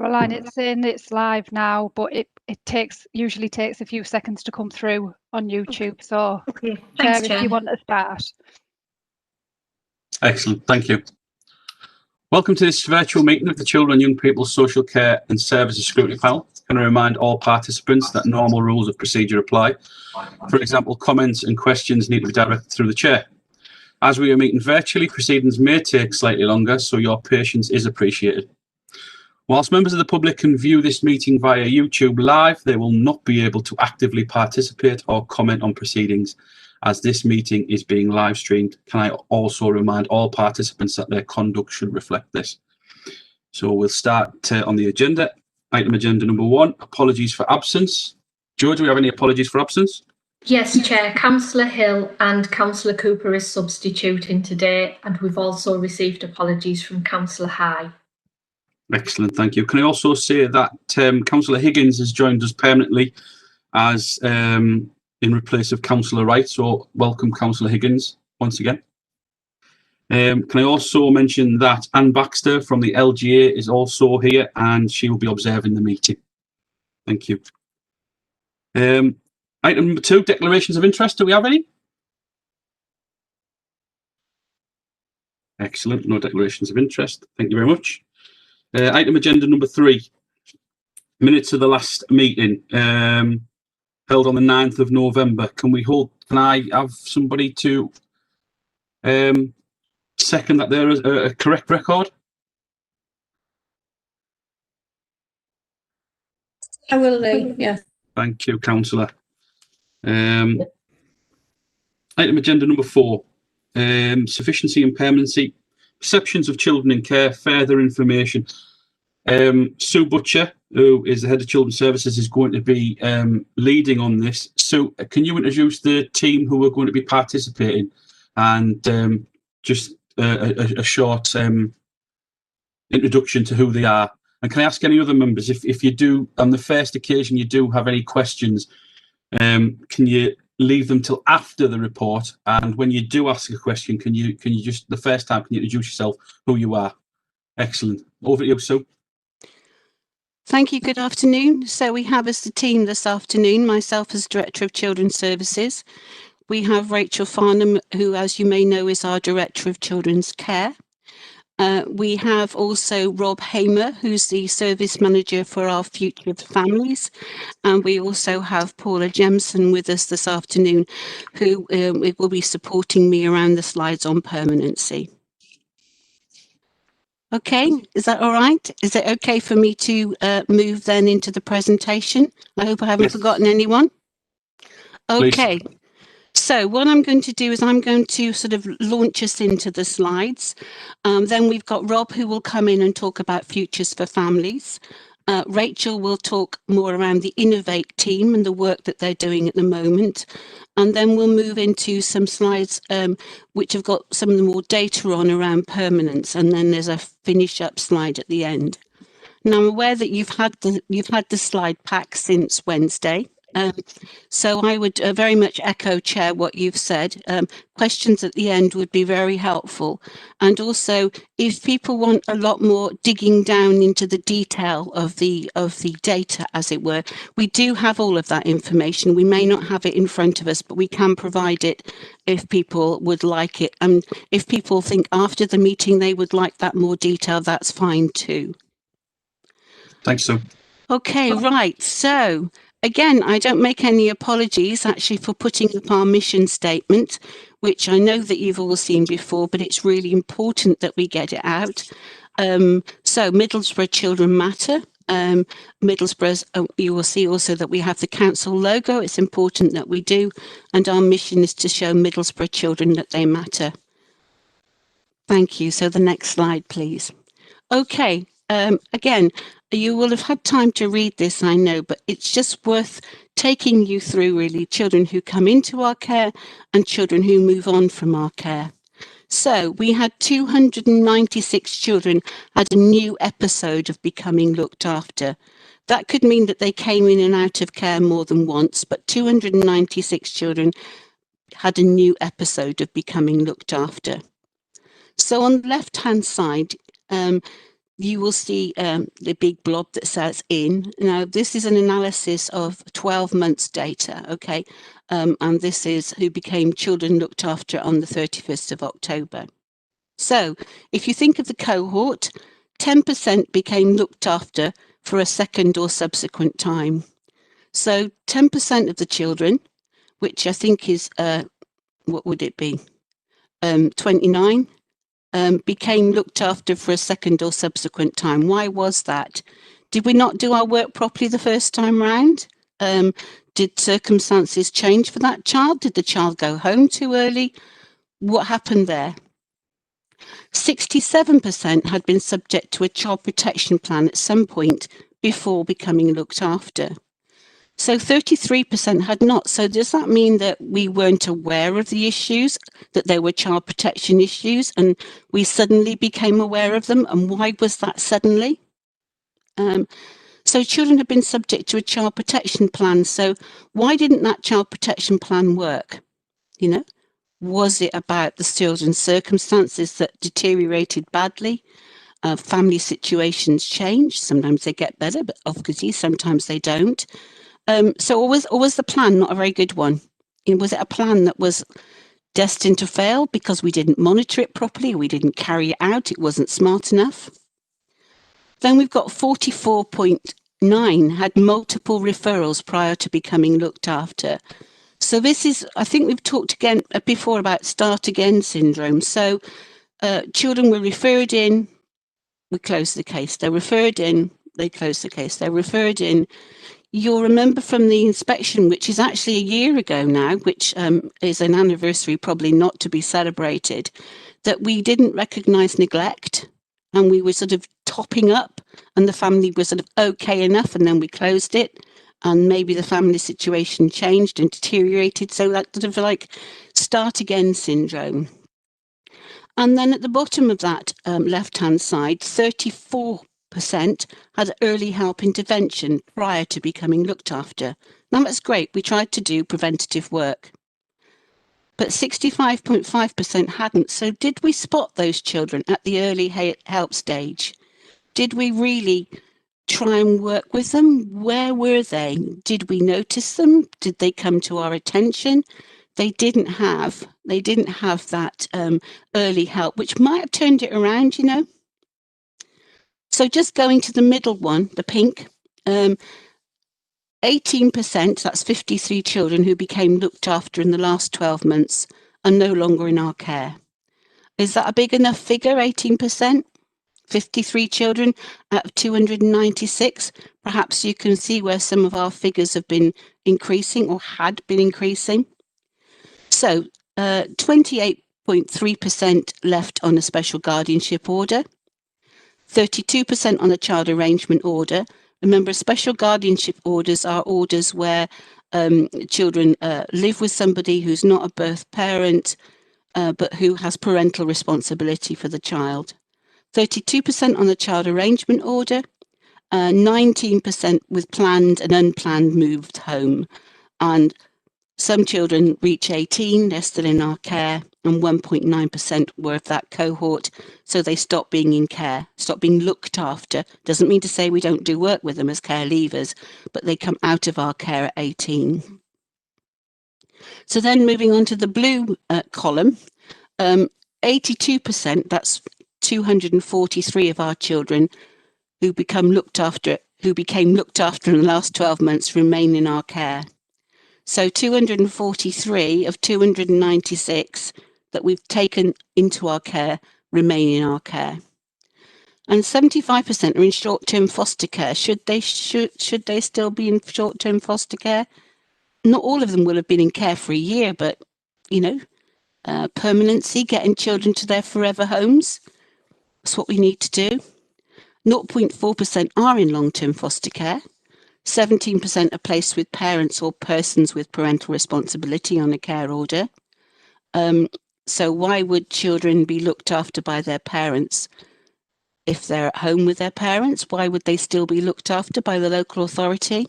Caroline, it's saying it's live now, but it usually takes a few seconds to come through on YouTube. So, okay. Thanks, Chair, if you want to start. Excellent, thank you. Welcome to this virtual meeting of the Children and Young People's Social Care and Services Scrutiny Panel. I'm going to remind all participants that normal rules of procedure apply. For example, comments and questions need to be directed through the chair. As we are meeting virtually, proceedings may take slightly longer, so your patience is appreciated. Whilst members of the public can view this meeting via YouTube Live, they will not be able to actively participate or comment on proceedings as this meeting is being live streamed. Can I also remind all participants that their conduct should reflect this? So we'll start on the agenda. Item agenda number 1, apologies for absence. Joe, do we have any apologies for absence? Yes, Chair. Councillor Hill and Councillor Cooper is substituting today, and we've also received apologies from Councillor High. Excellent, thank you. Can I also say that Councillor Higgins has joined us permanently as in replace of Councillor Wright, so welcome Councillor Higgins once again. Can I also mention that Anne Baxter from the LGA is also here and she will be observing the meeting. Thank you. Item number 2, declarations of interest. Do we have any? Excellent, no declarations of interest. Thank you very much. Item agenda number 3, minutes of the last meeting held on the 9th of November. Can I have somebody to second that there is a correct record? I will do, yes. Thank you, Councillor. Item agenda number 4, sufficiency and permanency, perceptions of children in care, further information. Sue Butcher, who is the Head of Children's Services, is going to be leading on this. Sue, can you introduce the team who are going to be participating and just a short introduction to who they are? And can I ask any other members, if you do, on the first occasion, you do have any questions, can you leave them till after the report? And when you do ask a question, can you just, the first time, can you introduce yourself, who you are? Excellent. Over to you, Sue. Thank you. Good afternoon. So we have as the team this afternoon, myself as Director of Children's Services. We have Rachel Farnham, who, as you may know, is our Director of Children's Care. We have also Rob Hamer, who's the Service Manager for our Future of Families. And we also have Paula Jemson with us this afternoon, who will be supporting me around the slides on permanency. Okay, is that all right? Is it okay for me to move then into the presentation? I hope I haven't forgotten anyone. Okay. Please. So what I'm going to do is I'm going to sort of launch us into the slides. Then we've got Rob, who will come in and talk about Futures for Families. Rachel will talk more around the Innovate team and the work that they're doing at the moment. And then we'll move into some slides which have got some of the more data on around permanence. And then there's a finish up slide at the end. Now, I'm aware that you've had the slide pack since Wednesday. So I would very much echo, Chair, what you've said. Questions at the end would be very helpful. And also, if people want a lot more digging down into the detail of the data, as it were, we do have all of that information. We may not have it in front of us, but we can provide it if people would like it. And if people think after the meeting they would like that more detail, that's fine too. Thanks, Sue. Okay, right. So again, I don't make any apologies actually for putting up our mission statement, which I know that you've all seen before, but it's really important that we get it out. So Middlesbrough Children Matter. Middlesbrough's, you will see also that we have the council logo. It's important that we do. And our mission is to show Middlesbrough children that they matter. Thank you. So the next slide, please. Okay. Again, you will have had time to read this, I know, but it's just worth taking you through really children who come into our care and children who move on from our care. So we had 296 children had a new episode of becoming looked after. That could mean that they came in and out of care more than once, but 296 children had a new episode of becoming looked after. So on the left-hand side, you will see the big blob that says in. Now, this is an analysis of 12 months data, okay? And this is who became children looked after on the 31st of October. So if you think of the cohort, 10% became looked after for a second or subsequent time. So 10% of the children, which I think is, what would it be? 29, became looked after for a second or subsequent time. Why was that? Did we not do our work properly the first time round? Did circumstances change for that child? Did the child go home too early? What happened there? 67% had been subject to a child protection plan at some point before becoming looked after. So 33% had not. So does that mean that we weren't aware of the issues, that there were child protection issues, and we suddenly became aware of them? And why was that suddenly? So children have been subject to a child protection plan. So why didn't that child protection plan work? You know, was it about the children's circumstances that deteriorated badly? Family situations change. Sometimes they get better, but obviously sometimes they don't. So was the plan not a very good one? Was it a plan that was destined to fail because we didn't monitor it properly, we didn't carry it out, it wasn't smart enough? Then we've got 44.9 had multiple referrals prior to becoming looked after. So this is, I think we've talked again before about start again syndrome. So children were referred in, we closed the case. They're referred in, they closed the case. They're referred in. You'll remember from the inspection, which is actually a year ago now, which is an anniversary probably not to be celebrated, that we didn't recognise neglect and we were sort of topping up and the family was sort of okay enough, and then we closed it and maybe the family situation changed and deteriorated. So that sort of like start again syndrome. And then at the bottom of that left-hand side, 34% had early help intervention prior to becoming looked after. Now that's great. We tried to do preventative work. But 65.5% hadn't. So did we spot those children at the early help stage? Did we really try and work with them? Where were they? Did we notice them? Did they come to our attention? They didn't have that early help, which might have turned it around, you know. So just going to the middle one, the pink, 18%, that's 53 children who became looked after in the last 12 months are no longer in our care. Is that a big enough figure, 18%? 53 children out of 296. Perhaps you can see where some of our figures have been increasing or had been increasing. So 28.3% left on a special guardianship order, 32% on a child arrangement order. Remember, special guardianship orders are orders where children live with somebody who's not a birth parent, but who has parental responsibility for the child. 32% on the child arrangement order, 19% with planned and unplanned moved home. And some children reach 18, they're still in our care, and 1.9% were of that cohort. So they stop being in care, stop being looked after. Doesn't mean to say we don't do work with them as care leavers, but they come out of our care at 18. So then moving on to the blue column, 82%, that's 243 of our children who became looked after in the last 12 months remain in our care. So 243 of 296 that we've taken into our care remain in our care. And 75% are in short-term foster care. Should they still be in short-term foster care? Not all of them will have been in care for a year, but, you know, permanency, getting children to their forever homes. That's what we need to do. 0.4% are in long-term foster care. 17% are placed with parents or persons with parental responsibility on a care order. So why would children be looked after by their parents if they're at home with their parents? Why would they still be looked after by the local authority?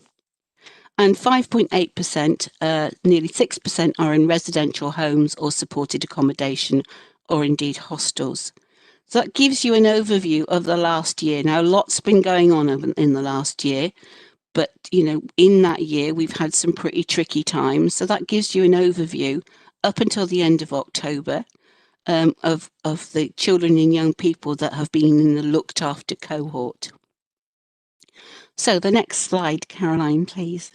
And 5.8%, nearly 6%, are in residential homes or supported accommodation or indeed hostels. So that gives you an overview of the last year. Now, lots been going on in the last year, but, you know, in that year, we've had some pretty tricky times. So that gives you an overview up until the end of October of the children and young people that have been in the looked after cohort. So the next slide, Caroline, please.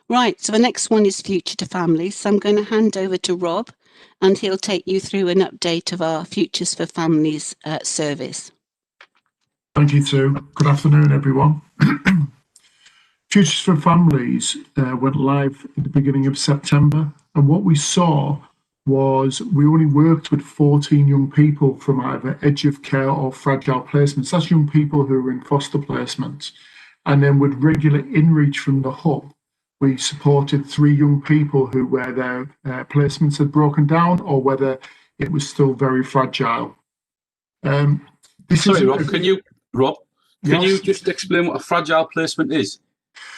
Right, so the next one is Future to Families. So I'm going to hand over to Rob, and he'll take you through an update of our Futures for Families service. Thank you, Sue. Good afternoon, everyone. Futures for Families went live at the beginning of September, and what we saw was we only worked with 14 young people from either edge of care or fragile placements. That's young people who were in foster placements. And then with regular inreach from the hub, we supported 3 young people who where their placements had broken down or whether it was still very fragile. Sorry, Rob, can you Yes? just explain what a fragile placement is?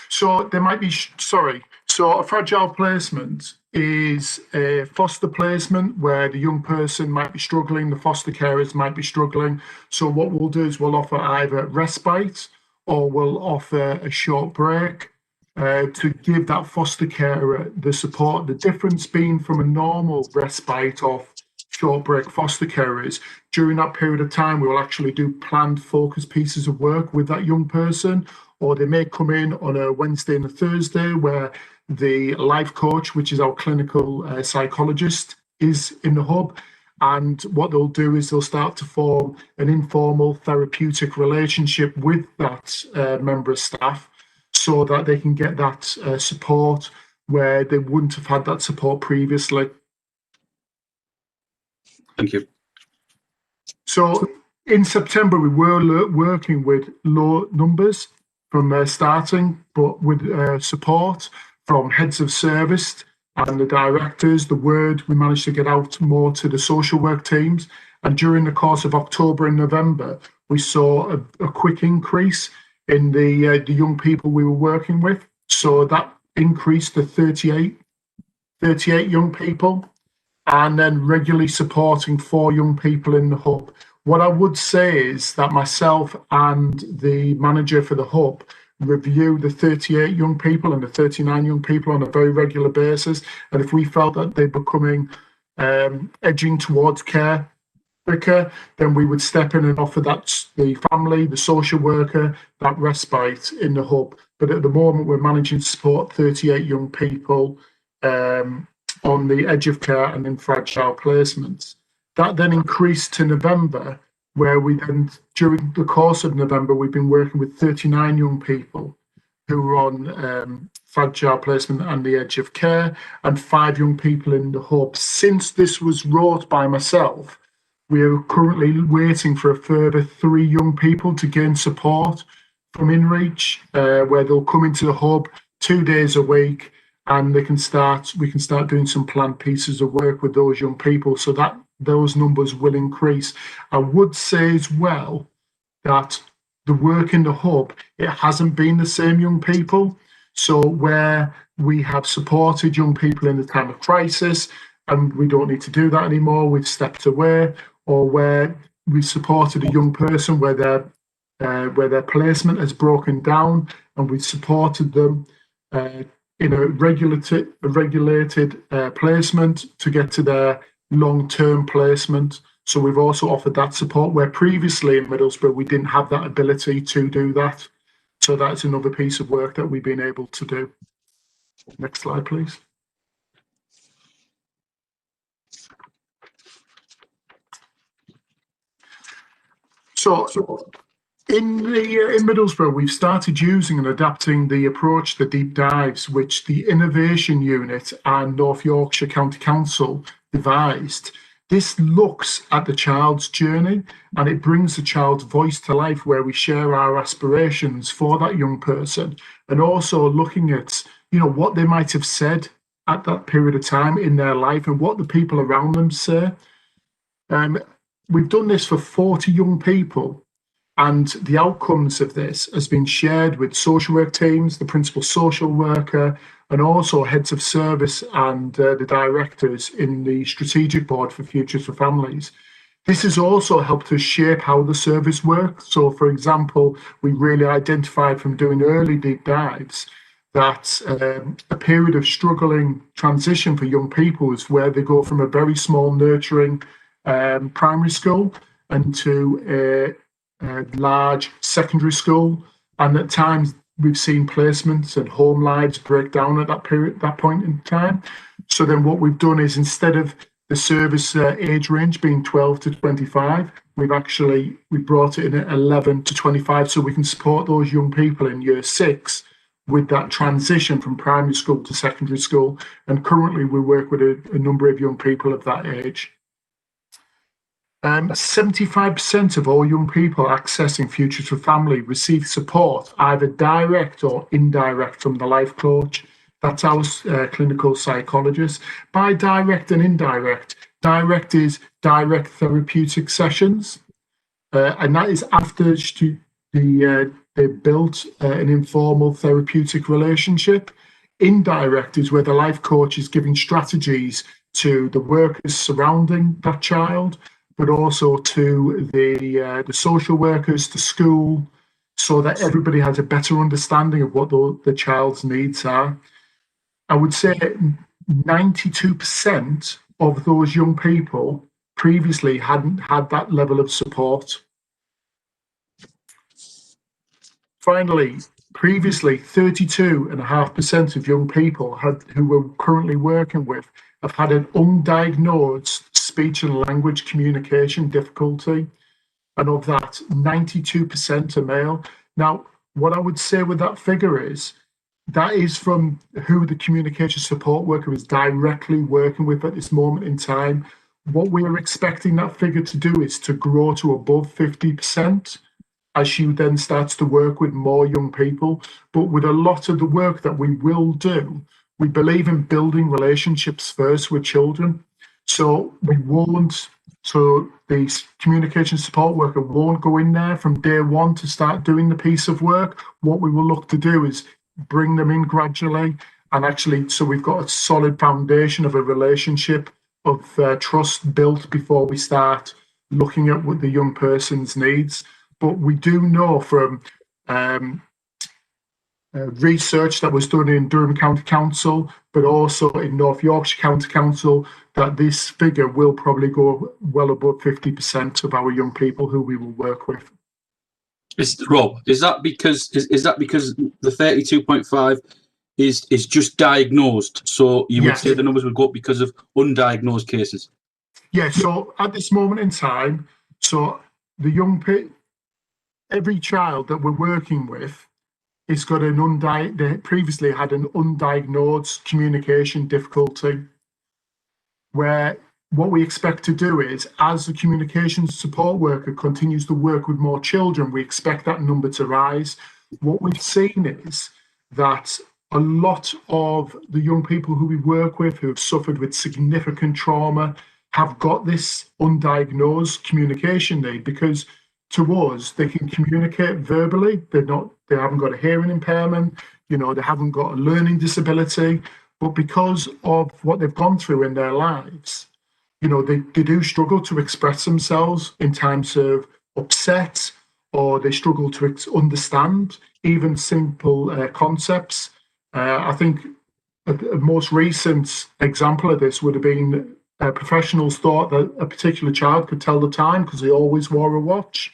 So there might be, so a fragile placement is a foster placement where the young person might be struggling, the foster carers might be struggling. So what we'll do is we'll offer either respite or we'll offer a short break to give that foster carer the support. The difference being from a normal respite of short break foster carers, during that period of time, we will actually do planned focus pieces of work with that young person, or they may come in on a Wednesday and a Thursday where the life coach, which is our clinical psychologist, is in the hub. And what they'll do is they'll start to form an informal therapeutic relationship with that member of staff so that they can get that support where they wouldn't have had that support previously. Thank you. So in September, we were working with low numbers from starting, but with support from heads of service and the directors. The word we managed to get out more to the social work teams. And during the course of October and November, we saw a quick increase in the young people we were working with. So that increased to 38 young people, and then regularly supporting 4 young people in the hub. What I would say is that myself and the manager for the hub review the 38 young people and the 39 young people on a very regular basis. And if we felt that they were coming, edging towards care quicker, then we would step in and offer that the family, the social worker, that respite in the hub. But at the moment, we're managing to support 38 young people on the edge of care and in fragile placements. That then increased to November, where we then, during the course of November, we've been working with 39 young people who were on fragile placement and the edge of care, and 5 young people in the hub. Since this was wrought by myself, we are currently waiting for a further 3 young people to gain support from InReach, where they'll come into the hub 2 days a week, and we can start doing some planned pieces of work with those young people, so that those numbers will increase. I would say as well that the work in the hub, it hasn't been the same young people. So where we have supported young people in the time of crisis and we don't need to do that anymore, we've stepped away, or where we supported a young person where their placement has broken down and we've supported them in a regulated placement to get to their long-term placement. So we've also offered that support where previously in Middlesbrough we didn't have that ability to do that. So that's another piece of work that we've been able to do. Next slide, please. So in Middlesbrough, we've started using and adapting the approach to deep dives, which the Innovation Unit and North Yorkshire County Council devised. This looks at the child's journey and it brings the child's voice to life, where we share our aspirations for that young person, and also looking at, you know, what they might have said at that period of time in their life and what the people around them say. We've done this for 40 young people, and the outcomes of this has been shared with social work teams, the principal social worker, and also heads of service and the directors in the strategic board for Futures for Families. This has also helped us shape how the service works. So, for example, we really identified from doing early deep dives that a period of struggling transition for young people is where they go from a very small, nurturing primary school into a large secondary school. And at times we've seen placements and home lives break down at that point in time. So then what we've done is, instead of the service age range being 12 to 25, we brought it in at 11 to 25, so we can support those young people in year 6 with that transition from primary school to secondary school. And currently we work with a number of young people of that age. 75% of all young people accessing Futures for Family receive support, either direct or indirect, from the life coach. That's our clinical psychologist. By direct and indirect, direct is direct therapeutic sessions, and that is after they built an informal therapeutic relationship. Indirect is where the life coach is giving strategies to the workers surrounding that child, but also to the social workers, the school, so that everybody has a better understanding of what the child's needs are. I would say 92% of those young people previously hadn't had that level of support. Finally, previously 32.5% of young people who we're currently working with have had an undiagnosed speech and language communication difficulty, and of that, 92% are male. Now, what I would say with that figure is, that is from who the communication support worker is directly working with at this moment in time. What we're expecting that figure to do is to grow to above 50% as she then starts to work with more young people. But with a lot of the work that we will do, we believe in building relationships first with children. So the communication support worker won't go in there from day one to start doing the piece of work. What we will look to do is bring them in gradually, and actually, so we've got a solid foundation of a relationship of trust built before we start looking at what the young person's needs. But we do know from research that was done in Durham County Council, but also in North Yorkshire County Council, that this figure will probably go well above 50% of our young people who we will work with. Rob, is that because the 32.5 is just diagnosed? So you would say the numbers would go up because of undiagnosed cases? Yeah. So at this moment in time, so the every child that we're working with is got they previously had an undiagnosed communication difficulty, where what we expect to do is, as the communication support worker continues to work with more children, we expect that number to rise. What we've seen is that a lot of the young people who we work with who have suffered with significant trauma have got this undiagnosed communication need, because to us, they can communicate verbally. They haven't got a hearing impairment, they haven't got a learning disability, but because of what they've gone through in their lives, they do struggle to express themselves in times of upset, or they struggle to understand even simple concepts. I think a most recent example of this would have been professionals thought that a particular child could tell the time because they always wore a watch.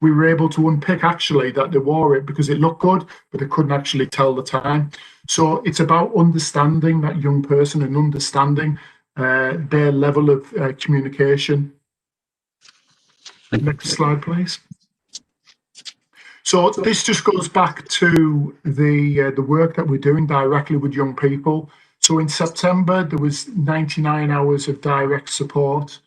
We were able to unpick actually that they wore it because it looked good, but they couldn't actually tell the time. So it's about understanding that young person and understanding their level of communication. Next slide, please. So this just goes back to the work that we're doing directly with young people. So in September, there was 99 hours of direct support.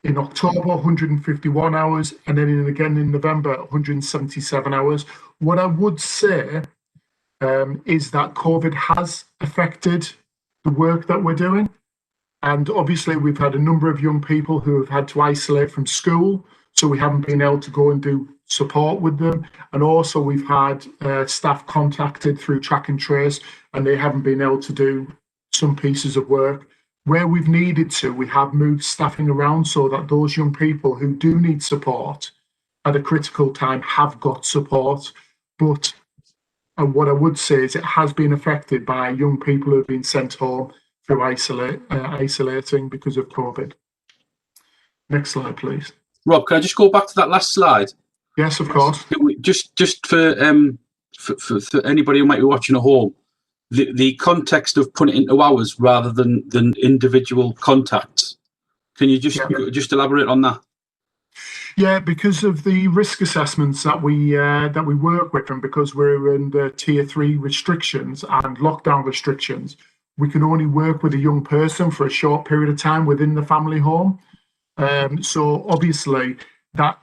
In October, 151 hours, and then again in November, 177 hours. What I would say is that COVID has affected the work that we're doing. And obviously, we've had a number of young people who have had to isolate from school. so we haven't been able to go and do support with them. And also we've had staff contacted through track and trace, and they haven't been able to do some pieces of work. Where we've needed to, we have moved staffing around so that those young people who do need support at a critical time have got support. But what I would say is it has been affected by young people who have been sent home through isolating because of COVID. Next slide, please. Rob, can I just go back to that last slide? Yes, of course. Just for anybody who might be watching at home, the context of putting it into hours rather than individual contacts. Can you just elaborate on that? Yeah, because of the risk assessments that we work with, and because we're under Tier 3 restrictions and lockdown restrictions, we can only work with a young person for a short period of time within the family home. So obviously that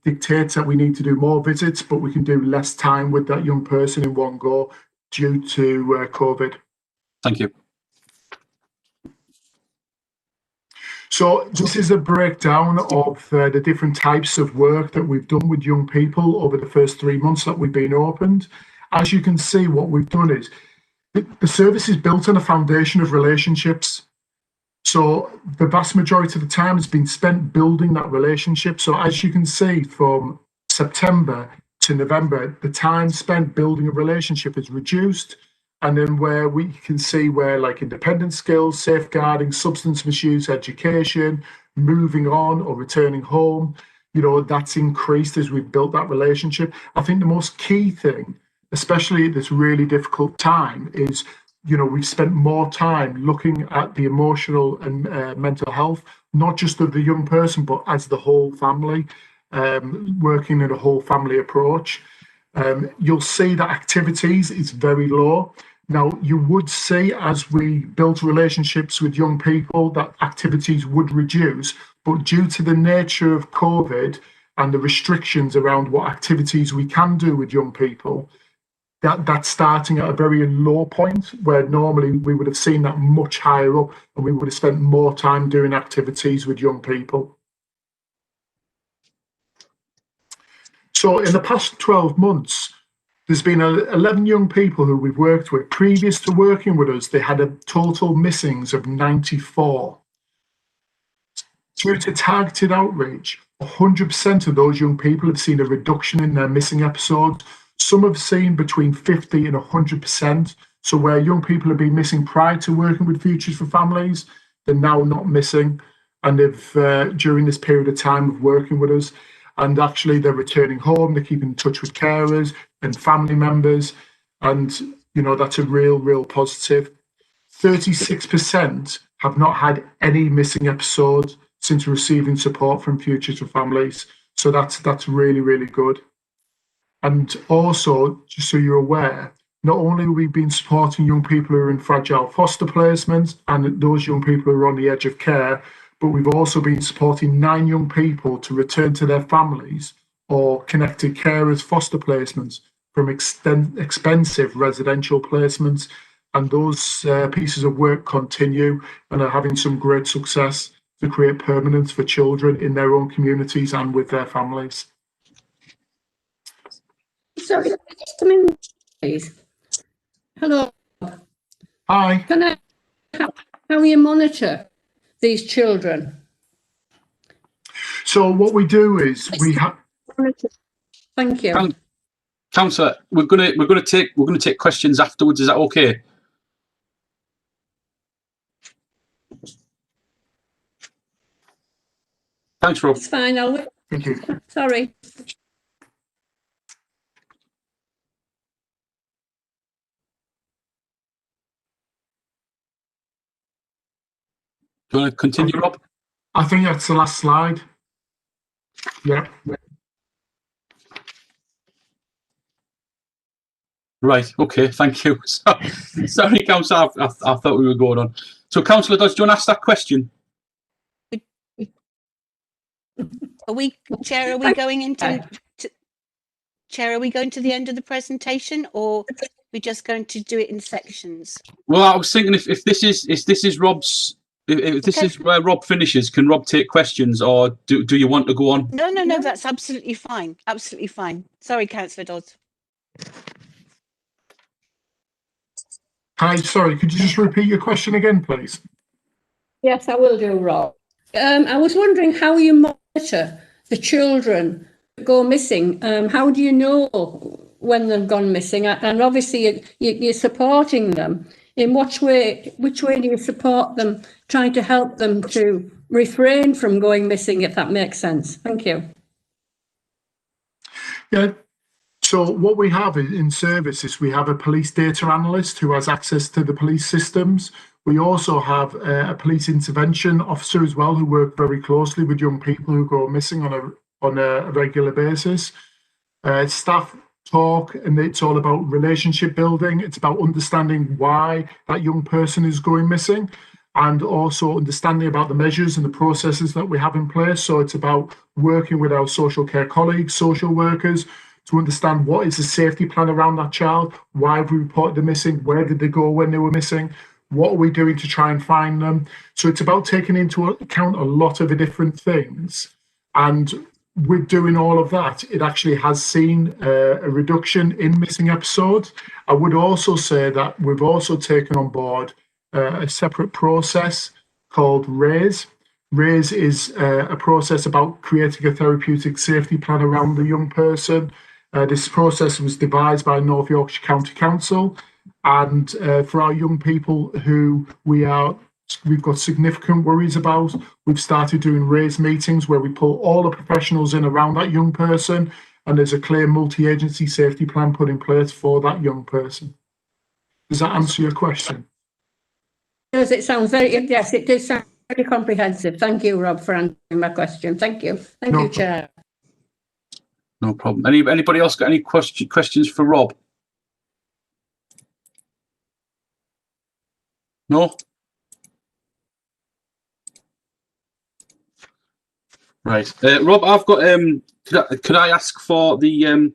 dictates that we need to do more visits, but we can do less time with that young person in one go due to COVID. Thank you. So this is a breakdown of the different types of work that we've done with young people over the first 3 months that we've been opened. As you can see, what we've done is the service is built on a foundation of relationships. So the vast majority of the time has been spent building that relationship. So as you can see, from September to November, the time spent building a relationship is reduced. And then where we can see where like independent skills, safeguarding, substance misuse, education, moving on or returning home, that's increased as we've built that relationship. I think the most key thing, especially at this really difficult time, is we've spent more time looking at the emotional and mental health, not just of the young person, but as the whole family, working in a whole family approach. You'll see that activities is very low. Now, you would see as we build relationships with young people that activities would reduce, but due to the nature of COVID and the restrictions around what activities we can do with young people, that's starting at a very low point where normally we would have seen that much higher up and we would have spent more time doing activities with young people. So in the past 12 months, there's been 11 young people who we've worked with. Previous to working with us, they had a total missings of 94. Due to targeted outreach, 100% of those young people have seen a reduction in their missing episodes. Some have seen between 50 and 100%. So where young people have been missing prior to working with Futures for Families, they're now not missing. And they've, during this period of time of working with us, and actually they're returning home, they're keeping in touch with carers and family members. And, that's a real positive. 36% have not had any missing episodes since receiving support from Futures for Families. So that's really good. And also, just so you're aware, not only have we been supporting young people who are in fragile foster placements and those young people who are on the edge of care, but we've also been supporting 9 young people to return to their families or connected carers foster placements from expensive residential placements. And those pieces of work continue and are having some great success to create permanence for children in their own communities and with their families. Sorry, just a minute, please. Hello. Hi. How you monitor these children? So what we do is we have. Thank you. Councillor, we're gonna take questions afterwards. Is that okay? Thanks, Rob. It's fine. I'll wait. Thank you. Sorry. Do you want to continue, Rob? I think that's the last slide. Yeah. Right. Okay. Thank you. Sorry, Councillor. I thought we were going on. So, Councillor Dodds, do you want to ask that question? Chair, are we going into Chair, are we going to the end of the presentation, or are we just going to do it in sections? Well, I was thinking if this is if this is where Rob finishes, can Rob take questions, or do you want to go on? No, that's absolutely fine. Absolutely fine. Sorry, Councillor Dodds. Hi, sorry, could you just repeat your question again, please? Yes, I will do, Rob. I was wondering how you monitor the children that go missing. How do you know when they've gone missing? And obviously, you're supporting them. In which way do you support them, trying to help them to refrain from going missing, if that makes sense? Thank you. Yeah. So what we have in service is we have a police data analyst who has access to the police systems. We also have a police intervention officer as well, who work very closely with young people who go missing on a regular basis. Staff talk, and it's all about relationship building. It's about understanding why that young person is going missing, and also understanding about the measures and the processes that we have in place. So it's about working with our social care colleagues, social workers, to understand what is the safety plan around that child, why have we reported them missing, where did they go when they were missing, what are we doing to try and find them. So it's about taking into account a lot of the different things. And with doing all of that, it actually has seen a reduction in missing episodes. I would also say that we've also taken on board a separate process called RAISE. RAISE is a process about creating a therapeutic safety plan around the young person. This process was devised by North Yorkshire County Council, and for our young people who we've got significant worries about, we've started doing RAISE meetings where we pull all the professionals in around that young person, and there's a clear multi-agency safety plan put in place for that young person. Does that answer your question? Does it sound very? Yes, it does sound very comprehensive. Thank you, Rob, for answering my question. Thank you. Thank you, Chair. No problem. Anybody else got any questions for Rob? No? Right. Rob, I've got could I ask for the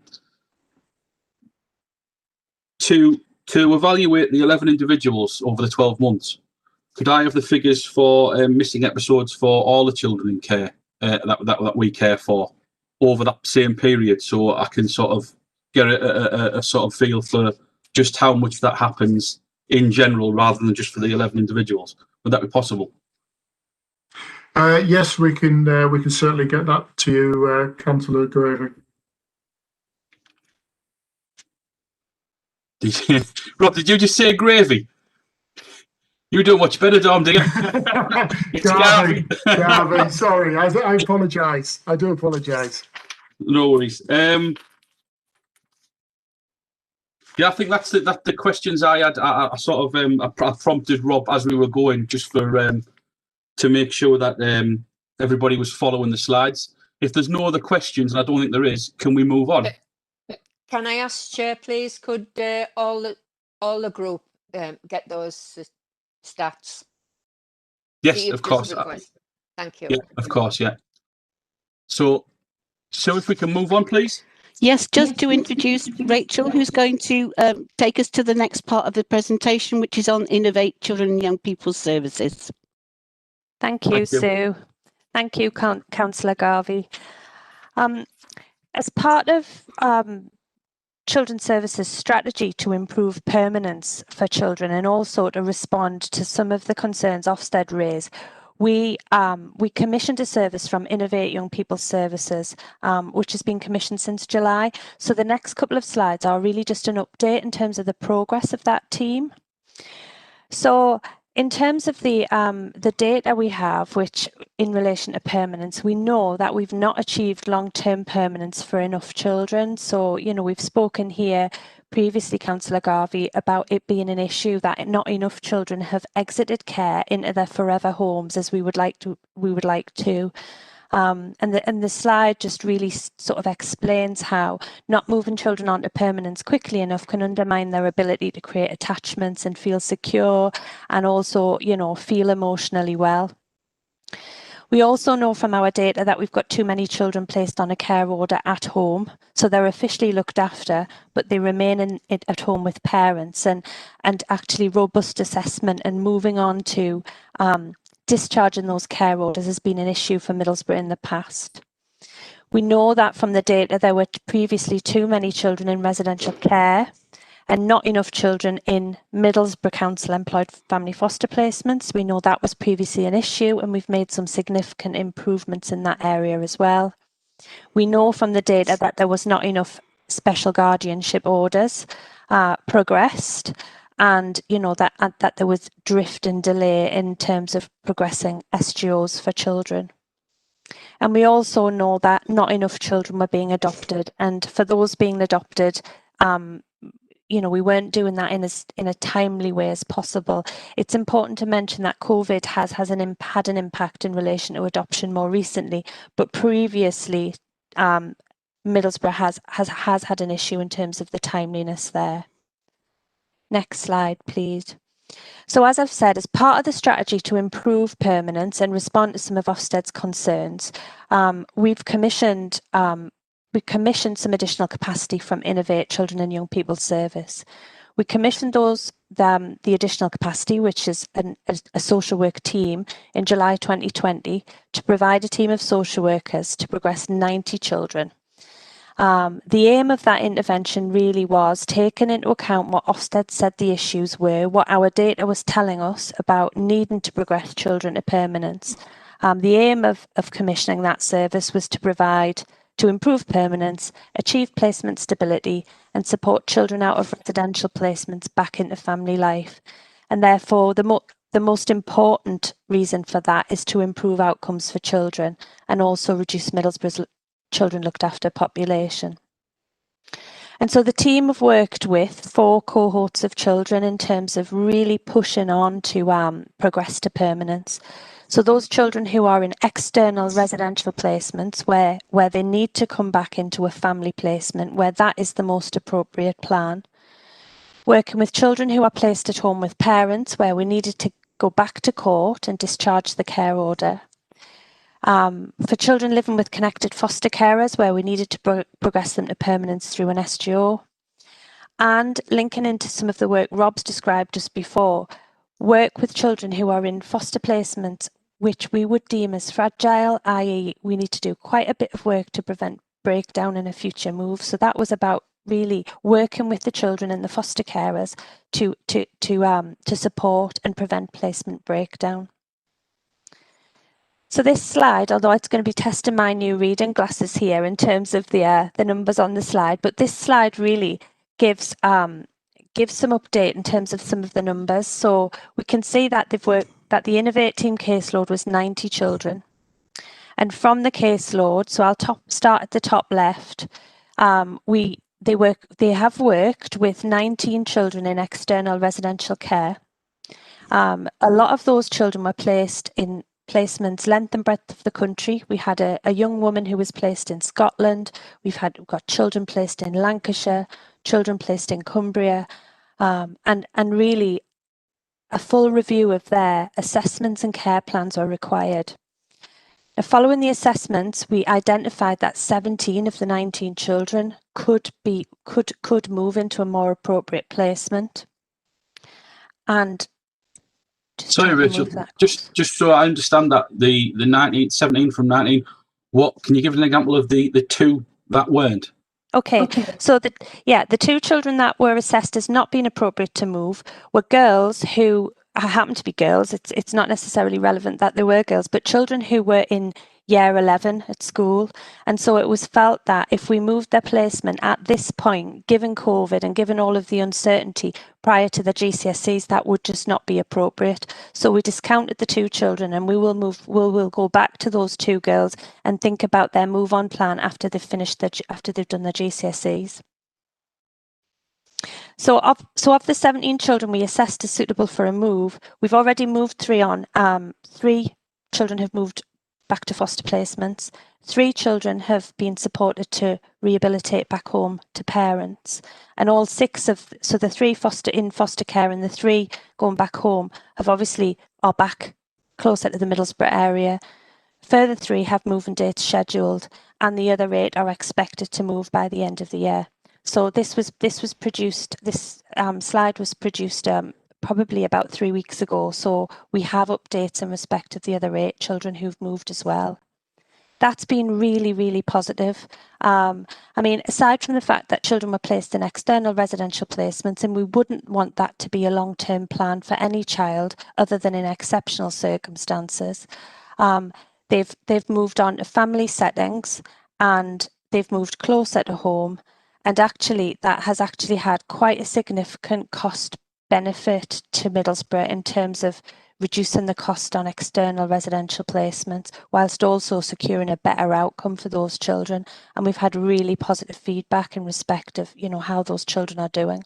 to evaluate the 11 individuals over the 12 months? Could I have the figures for missing episodes for all the children in care that we care for over that same period, so I can sort of get a sort of feel for just how much that happens in general, rather than just for the 11 individuals? Would that be possible? Yes, we can certainly get that to you, Councillor Gravy. Rob, did you just say gravy? You do much better, Dom, do you? Garvey, sorry, I apologise. I do apologise. No worries. Yeah, I think that's the questions I had. I sort of I prompted Rob as we were going, just for to make sure that everybody was following the slides. If there's no other questions, and I don't think there is, can we move on? Can I ask, Chair, please, could all the group get those stats? Yes, of course. Thank you. Yeah, of course, yeah. So if we can move on, please. Yes, just to introduce Rachel, who's going to take us to the next part of the presentation, which is on Innovate Children and Young People's Services. Thank you, Sue. Thank you, Councillor Garvey. As part of Children's Services strategy to improve permanence for children, and also to respond to some of the concerns Ofsted raised, we commissioned a service from Innovate Young People's Services, which has been commissioned since July. So the next couple of slides are really just an update in terms of the progress of that team. So in terms of the data we have, which in relation to permanence, we know that we've not achieved long-term permanence for enough children. So, you know, we've spoken here previously, Councillor Garvey, about it being an issue that not enough children have exited care into their forever homes as we would like to. And the slide just really sort of explains how not moving children onto permanence quickly enough can undermine their ability to create attachments and feel secure, and also, you know, feel emotionally well. We also know from our data that we've got too many children placed on a care order at home. So they're officially looked after, but they remain at home with parents, and actually robust assessment and moving on to discharging those care orders has been an issue for Middlesbrough in the past. We know that from the data there were previously too many children in residential care and not enough children in Middlesbrough Council employed family foster placements. We know that was previously an issue, and we've made some significant improvements in that area as well. We know from the data that there was not enough special guardianship orders progressed, and that there was drift and delay in terms of progressing SGOs for children. And we also know that not enough children were being adopted, and for those being adopted, we weren't doing that in a timely way as possible. It's important to mention that COVID had an impact in relation to adoption more recently, but previously Middlesbrough has had an issue in terms of the timeliness there. Next slide, please. So as I've said, as part of the strategy to improve permanence and respond to some of Ofsted's concerns, we've commissioned some additional capacity from Innovate Children and Young People Service. We commissioned the additional capacity, which is a social work team, in July 2020 to provide a team of social workers to progress 90 children. The aim of that intervention really was taking into account what Ofsted said the issues were, what our data was telling us about needing to progress children to permanence. The aim of commissioning that service was to improve permanence, achieve placement stability, and support children out of residential placements back into family life. And therefore, the most important reason for that is to improve outcomes for children and also reduce Middlesbrough's children looked after population. And so the team have worked with 4 cohorts of children in terms of really pushing on to progress to permanence. So those children who are in external residential placements where they need to come back into a family placement, where that is the most appropriate plan. Working with children who are placed at home with parents, where we needed to go back to court and discharge the care order. For children living with connected foster carers, where we needed to progress them to permanence through an SGO. And linking into some of the work Rob's described just before, work with children who are in foster placements which we would deem as fragile, i.e. we need to do quite a bit of work to prevent breakdown in a future move. So that was about really working with the children and the foster carers to support and prevent placement breakdown. So this slide, although it's going to be testing my new reading glasses here in terms of the numbers on the slide, but this slide really gives some update in terms of some of the numbers. So we can see that that the Innovate team caseload was 90 children. And from the caseload, so I'll start at the top left, they have worked with 19 children in external residential care. A lot of those children were placed in placements length and breadth of the country. We had a young woman who was placed in Scotland. We've got children placed in Lancashire, children placed in Cumbria, and really a full review of their assessments and care plans were required. Now, following the assessments, we identified that 17 of the 19 children could move into a more appropriate placement. And sorry, Rachel, just so I understand that the 17 from 19, can you give an example of the 2 that weren't? Okay. So the 2 children that were assessed as not being appropriate to move were girls who happen to be girls. It's not necessarily relevant that they were girls, but children who were in year 11 at school. And so it was felt that if we moved their placement at this point, given COVID and given all of the uncertainty prior to the GCSEs, that would just not be appropriate. So we discounted the 2 children, and we'll go back to those 2 girls and think about their move on plan after they've done their GCSEs. So of the 17 children we assessed as suitable for a move, we've already moved 3 on. 3 children have moved back to foster placements. 3 children have been supported to rehabilitate back home to parents. And all 6 so the 3 in foster care and the 3 going back home are back closer to the Middlesbrough area. Further 3 have moving dates scheduled, and the other 8 are expected to move by the end of the year. So this slide was produced probably about 3 weeks ago. So we have updates in respect of the other 8 children who've moved as well. That's been really, really positive. I mean, aside from the fact that children were placed in external residential placements, and we wouldn't want that to be a long-term plan for any child other than in exceptional circumstances. They've moved on to family settings and they've moved closer to home. And actually, that has actually had quite a significant cost benefit to Middlesbrough in terms of reducing the cost on external residential placements, whilst also securing a better outcome for those children. And we've had really positive feedback in respect of, you know, how those children are doing.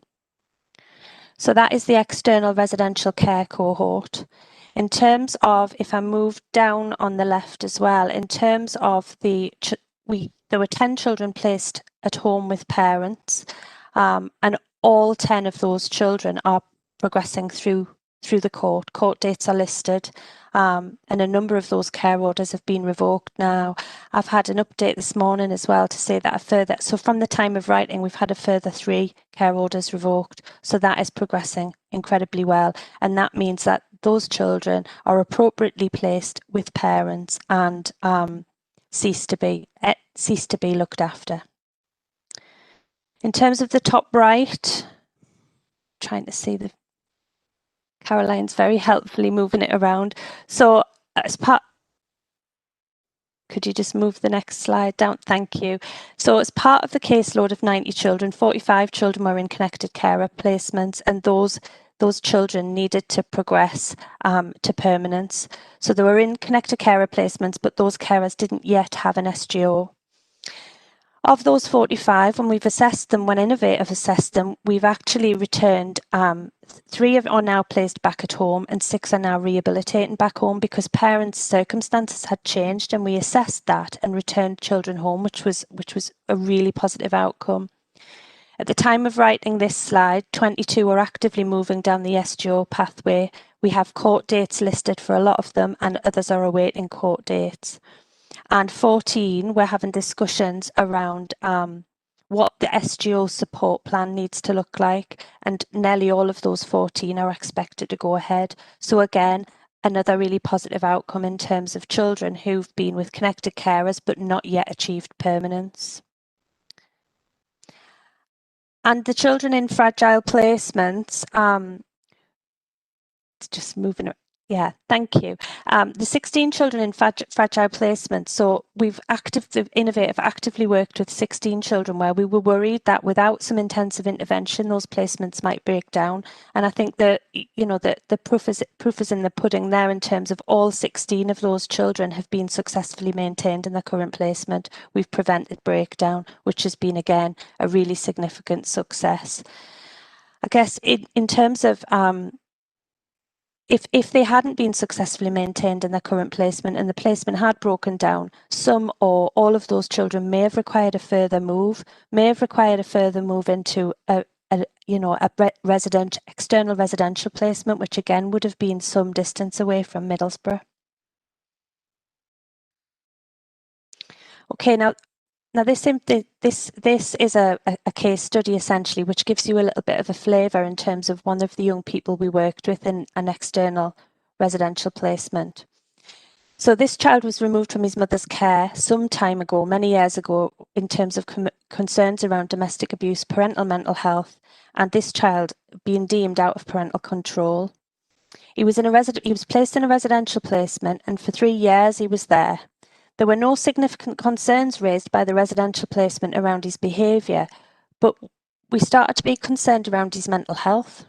So that is the external residential care cohort. In terms of, if I move down on the left as well, in terms of there were 10 children placed at home with parents, and all 10 of those children are progressing through the court. Court dates are listed, and a number of those care orders have been revoked now. I've had an update this morning as well to say that so from the time of writing, we've had a further 3 care orders revoked. So that is progressing incredibly well. And that means that those children are appropriately placed with parents and cease to be looked after. In terms of the top right, trying to see the Caroline's very helpfully moving it around. So as part, could you just move the next slide down? Thank you. So as part of the caseload of 90 children, 45 children were in connected carer placements, and those children needed to progress to permanence. So they were in connected carer placements, but those carers didn't yet have an SGO. Of those 45, when we've assessed them, when Innovative assessed them, we've actually returned 3 are now placed back at home and 6 are now rehabilitating back home because parents' circumstances had changed, and we assessed that and returned children home, which was a really positive outcome. At the time of writing this slide, 22 are actively moving down the SGO pathway. We have court dates listed for a lot of them, and others are awaiting court dates. And 14, we're having discussions around what the SGO support plan needs to look like. And nearly all of those 14 are expected to go ahead. So again, another really positive outcome in terms of children who've been with connected carers but not yet achieved permanence. And the children in fragile placements, it's just moving it. Yeah, thank you. The 16 children in fragile placements. So Innovative actively worked with 16 children where we were worried that without some intensive intervention, those placements might break down. And I think that, you know, the proof is in the pudding there in terms of all 16 of those children have been successfully maintained in their current placement. We've prevented breakdown, which has been, again, a really significant success. I guess in terms of if they hadn't been successfully maintained in their current placement and the placement had broken down, some or all of those children may have required a further move into a external residential placement, which again would have been some distance away from Middlesbrough. Okay, now this is a case study essentially, which gives you a little bit of a flavour in terms of one of the young people we worked with in an external residential placement. So this child was removed from his mother's care some time ago, many years ago, in terms of concerns around domestic abuse, parental mental health, and this child being deemed out of parental control. He was placed in a residential placement, and for 3 years he was there. There were no significant concerns raised by the residential placement around his behaviour, but we started to be concerned around his mental health.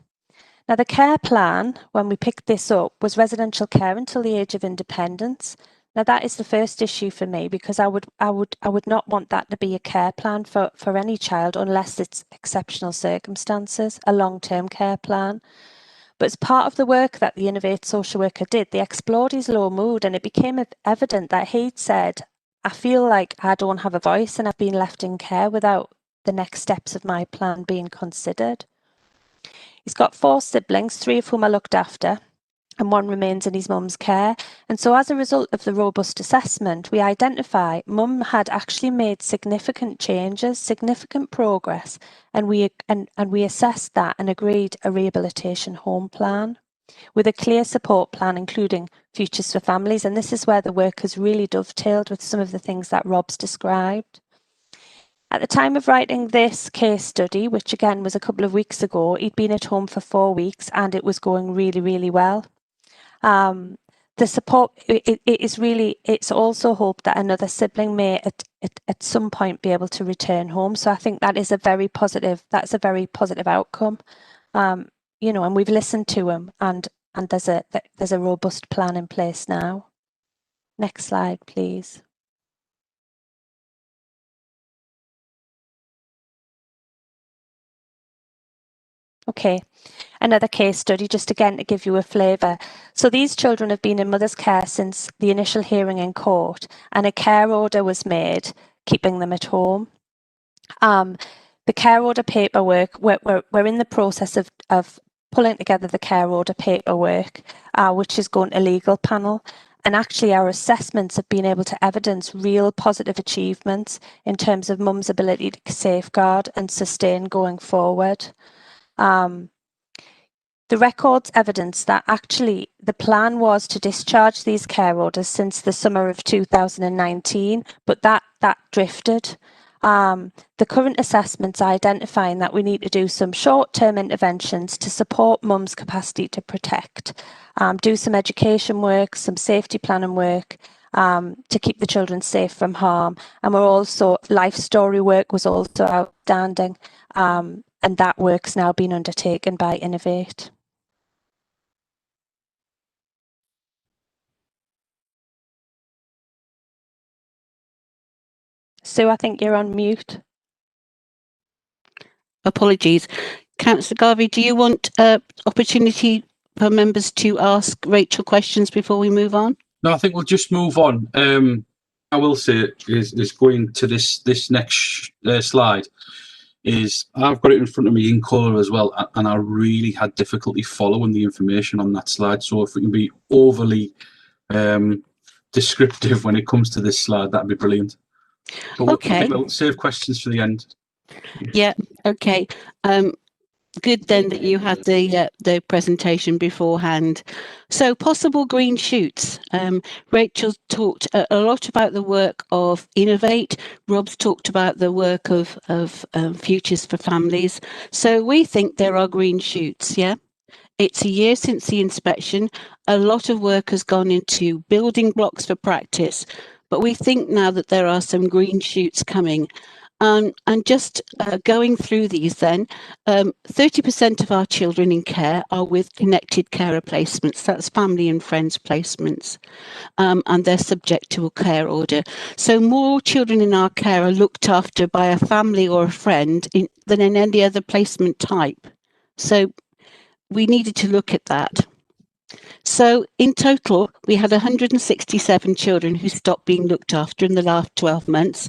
Now, the care plan, when we picked this up, was residential care until the age of independence. Now, that is the first issue for me because I would not want that to be a care plan for any child unless it's exceptional circumstances, a long-term care plan. But as part of the work that the Innovate social worker did, they explored his low mood, and it became evident that he'd said, I feel like I don't have a voice and I've been left in care without the next steps of my plan being considered. He's got 4 siblings, 3 of whom are looked after. and one remains in his mum's care. And so as a result of the robust assessment, we identify mum had actually made significant changes, significant progress, and we assessed that and agreed a rehabilitation home plan with a clear support plan, including futures for families. And this is where the work has really dovetailed with some of the things that Rob's described. At the time of writing this case study, which again was a couple of weeks ago, he'd been at home for 4 weeks and it was going really, really well. The support, it's also hoped that another sibling may at some point be able to return home. So I think that is a very positive outcome. You know, and we've listened to him and there's a robust plan in place now. Next slide, please. Okay, another case study, just again to give you a flavour. So these children have been in mother's care since the initial hearing in court, and a care order was made keeping them at home. The care order paperwork, we're in the process of pulling together the care order paperwork, which is going to legal panel. And actually our assessments have been able to evidence real positive achievements in terms of mum's ability to safeguard and sustain going forward. The records evidence that actually the plan was to discharge these care orders since the summer of 2019, but that drifted. The current assessments are identifying that we need to do some short-term interventions to support mum's capacity to protect, do some education work, some safety planning work, to keep the children safe from harm. And we're also, life story work was also outstanding, and that work's now been undertaken by Innovate. Sue, I think you're on mute. Apologies. Councillor Garvey, do you want opportunity for members to ask Rachel questions before we move on? No, I think we'll just move on. I will say is going to this next slide is I've got it in front of me in colour as well, and I really had difficulty following the information on that slide. So if we can be overly descriptive when it comes to this slide, that'd be brilliant. But Okay. we'll save questions for the end. Yeah. Okay. Good then that you had the presentation beforehand. So possible green shoots. Rachel talked a lot about the work of Innovate. Rob's talked about the work of Futures for Families. So we think there are green shoots. Yeah. It's a year since the inspection. A lot of work has gone into building blocks for practice, but we think now that there are some green shoots coming. And just going through these then, 30% of our children in care are with connected carer placements. That's family and friends placements. And they're subject to a care order. So more children in our care are looked after by a family or a friend than in any other placement type. So we needed to look at that. So in total, we had 167 children who stopped being looked after in the last 12 months,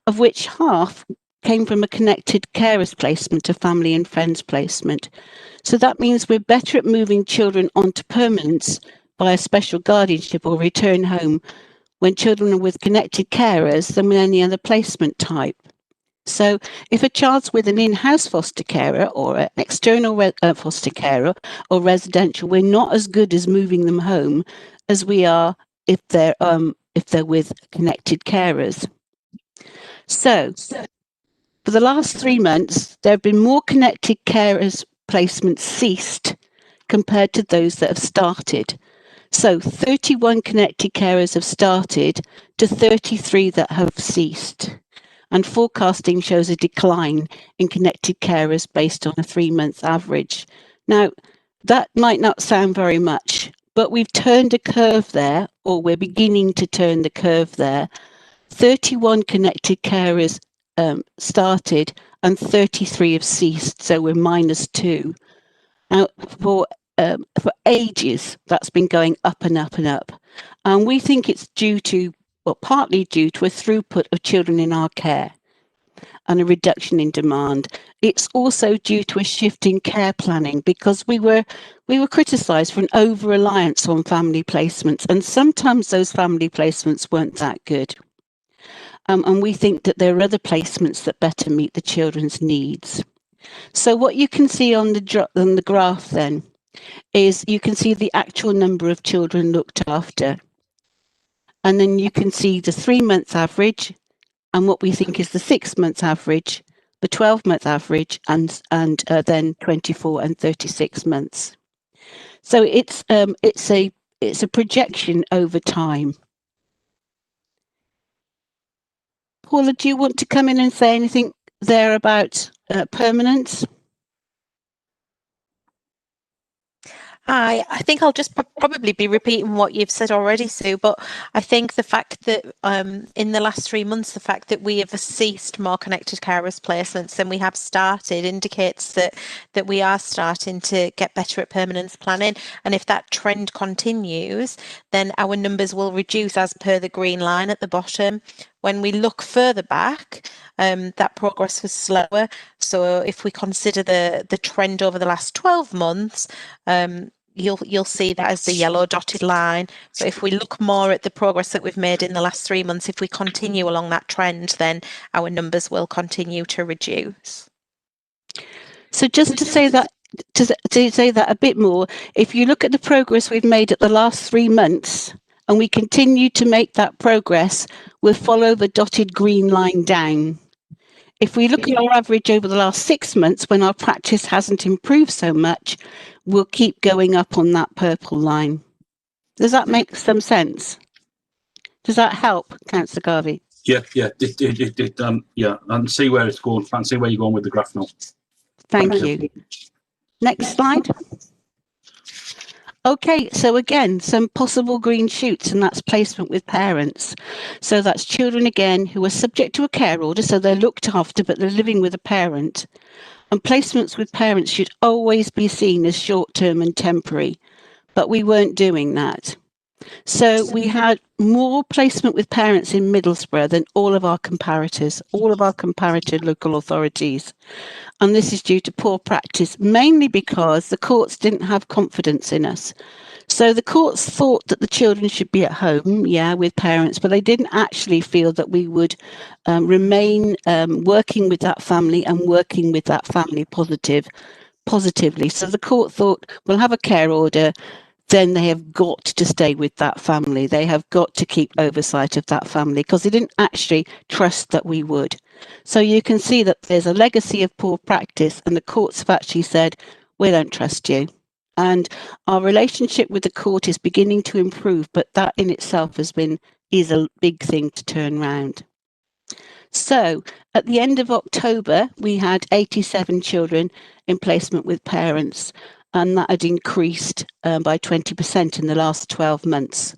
of which half came from a connected carers placement, a family and friends placement. So that means we're better at moving children onto permanence by a special guardianship or return home when children are with connected carers than with any other placement type. So if a child's with an in-house foster carer or an external foster carer or residential, we're not as good as moving them home as we are if they're with connected carers. So for the last 3 months, there have been more connected carers placements ceased compared to those that have started. So 31 connected carers have started to 33 that have ceased. And forecasting shows a decline in connected carers based on a 3-month average. Now, that might not sound very much, but we've turned a curve there, or we're beginning to turn the curve there. 31 connected carers started and 33 have ceased, so we're -2. Now, for ages, that's been going up and up and up. And we think it's due to, well, partly due to a throughput of children in our care. and a reduction in demand. It's also due to a shift in care planning, because we were criticised for an over-reliance on family placements, and sometimes those family placements weren't that good. And we think that there are other placements that better meet the children's needs. So what you can see on the graph then is you can see the actual number of children looked after. And then you can see the 3-month average and what we think is the 6-month average, the 12-month average, and then 24 and 36 months. So it's a projection over time. Paula, do you want to come in and say anything there about permanence? I think I'll just probably be repeating what you've said already, Sue, but I think the fact that in the last 3 months, the fact that we have ceased more connected carers placements than we have started indicates that we are starting to get better at permanence planning. And if that trend continues, then our numbers will reduce as per the green line at the bottom. When we look further back, that progress was slower. So if we consider the trend over the last 12 months, you'll see that as the yellow dotted line. So if we look more at the progress that we've made in the last 3 months, if we continue along that trend, then our numbers will continue to reduce. So just to say that a bit more, if you look at the progress we've made at the last 3 months, and we continue to make that progress, we'll follow the dotted green line down. If we look at our average over the last 6 months, when our practice hasn't improved so much, we'll keep going up on that purple line. Does that make some sense? Does that help, Councillor Garvey? Yeah, yeah, yeah, and see where it's going. And see where you're going with the graph now. Thank you. Next slide. Okay, so again, some possible green shoots, and that's placement with parents. So that's children, again, who are subject to a care order, so they're looked after, but they're living with a parent. And placements with parents should always be seen as short-term and temporary, but we weren't doing that. So we had more placement with parents in Middlesbrough than all of our comparators, all of our comparator local authorities. And this is due to poor practice, mainly because the courts didn't have confidence in us. So the courts thought that the children should be at home, yeah, with parents, but they didn't actually feel that we would remain working with that family and working with that family positively. So the court thought, we'll have a care order, then they have got to stay with that family. They have got to keep oversight of that family, because they didn't actually trust that we would. So you can see that there's a legacy of poor practice, and the courts have actually said, we don't trust you. And our relationship with the court is beginning to improve, but that in itself is a big thing to turn around. So at the end of October, we had 87 children in placement with parents, and that had increased by 20% in the last 12 months,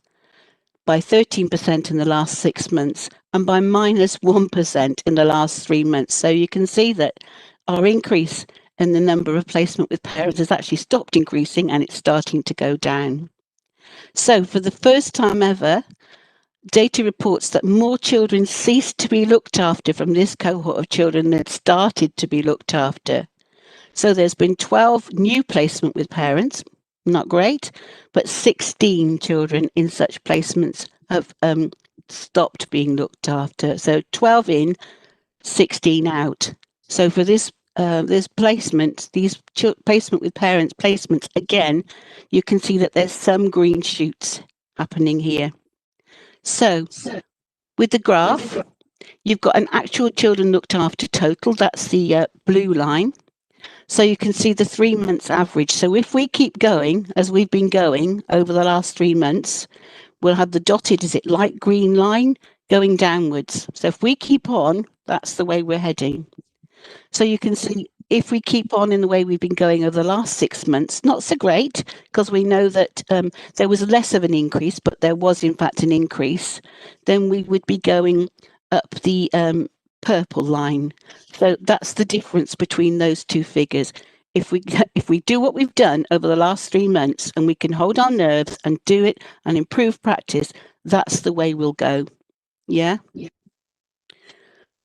by 13% in the last 6 months, and by minus 1% in the last 3 months. So you can see that our increase in the number of placement with parents has actually stopped increasing, and it's starting to go down. So for the first time ever, data reports that more children ceased to be looked after from this cohort of children than started to be looked after. So there's been 12 new placement with parents, not great, but 16 children in such placements have stopped being looked after. So 12 in, 16 out. So for this placement, these placement with parents placements, again, you can see that there's some green shoots happening here. So with the graph, you've got an actual children looked after total, that's the blue line. So you can see the 3 months average. So if we keep going, as we've been going over the last 3 months, we'll have the dotted, is it light green line, going downwards. So if we keep on, that's the way we're heading. So you can see if we keep on in the way we've been going over the last 6 months, not so great, because we know that there was less of an increase, but there was in fact an increase, then we would be going up the purple line. So that's the difference between those two figures. If we do what we've done over the last 3 months, and we can hold our nerves and do it and improve practice, that's the way we'll go. Yeah?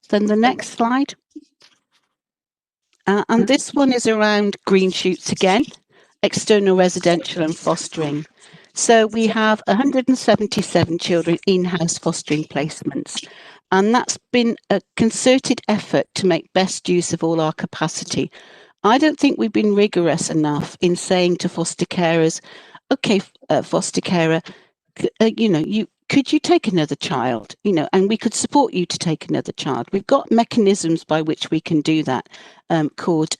Then the next slide. And this one is around green shoots again, external residential and fostering. So we have 177 children in-house fostering placements, and that's been a concerted effort to make best use of all our capacity. I don't think we've been rigorous enough in saying to foster carers, okay, foster carer, could you take another child, and we could support you to take another child. We've got mechanisms by which we can do that, called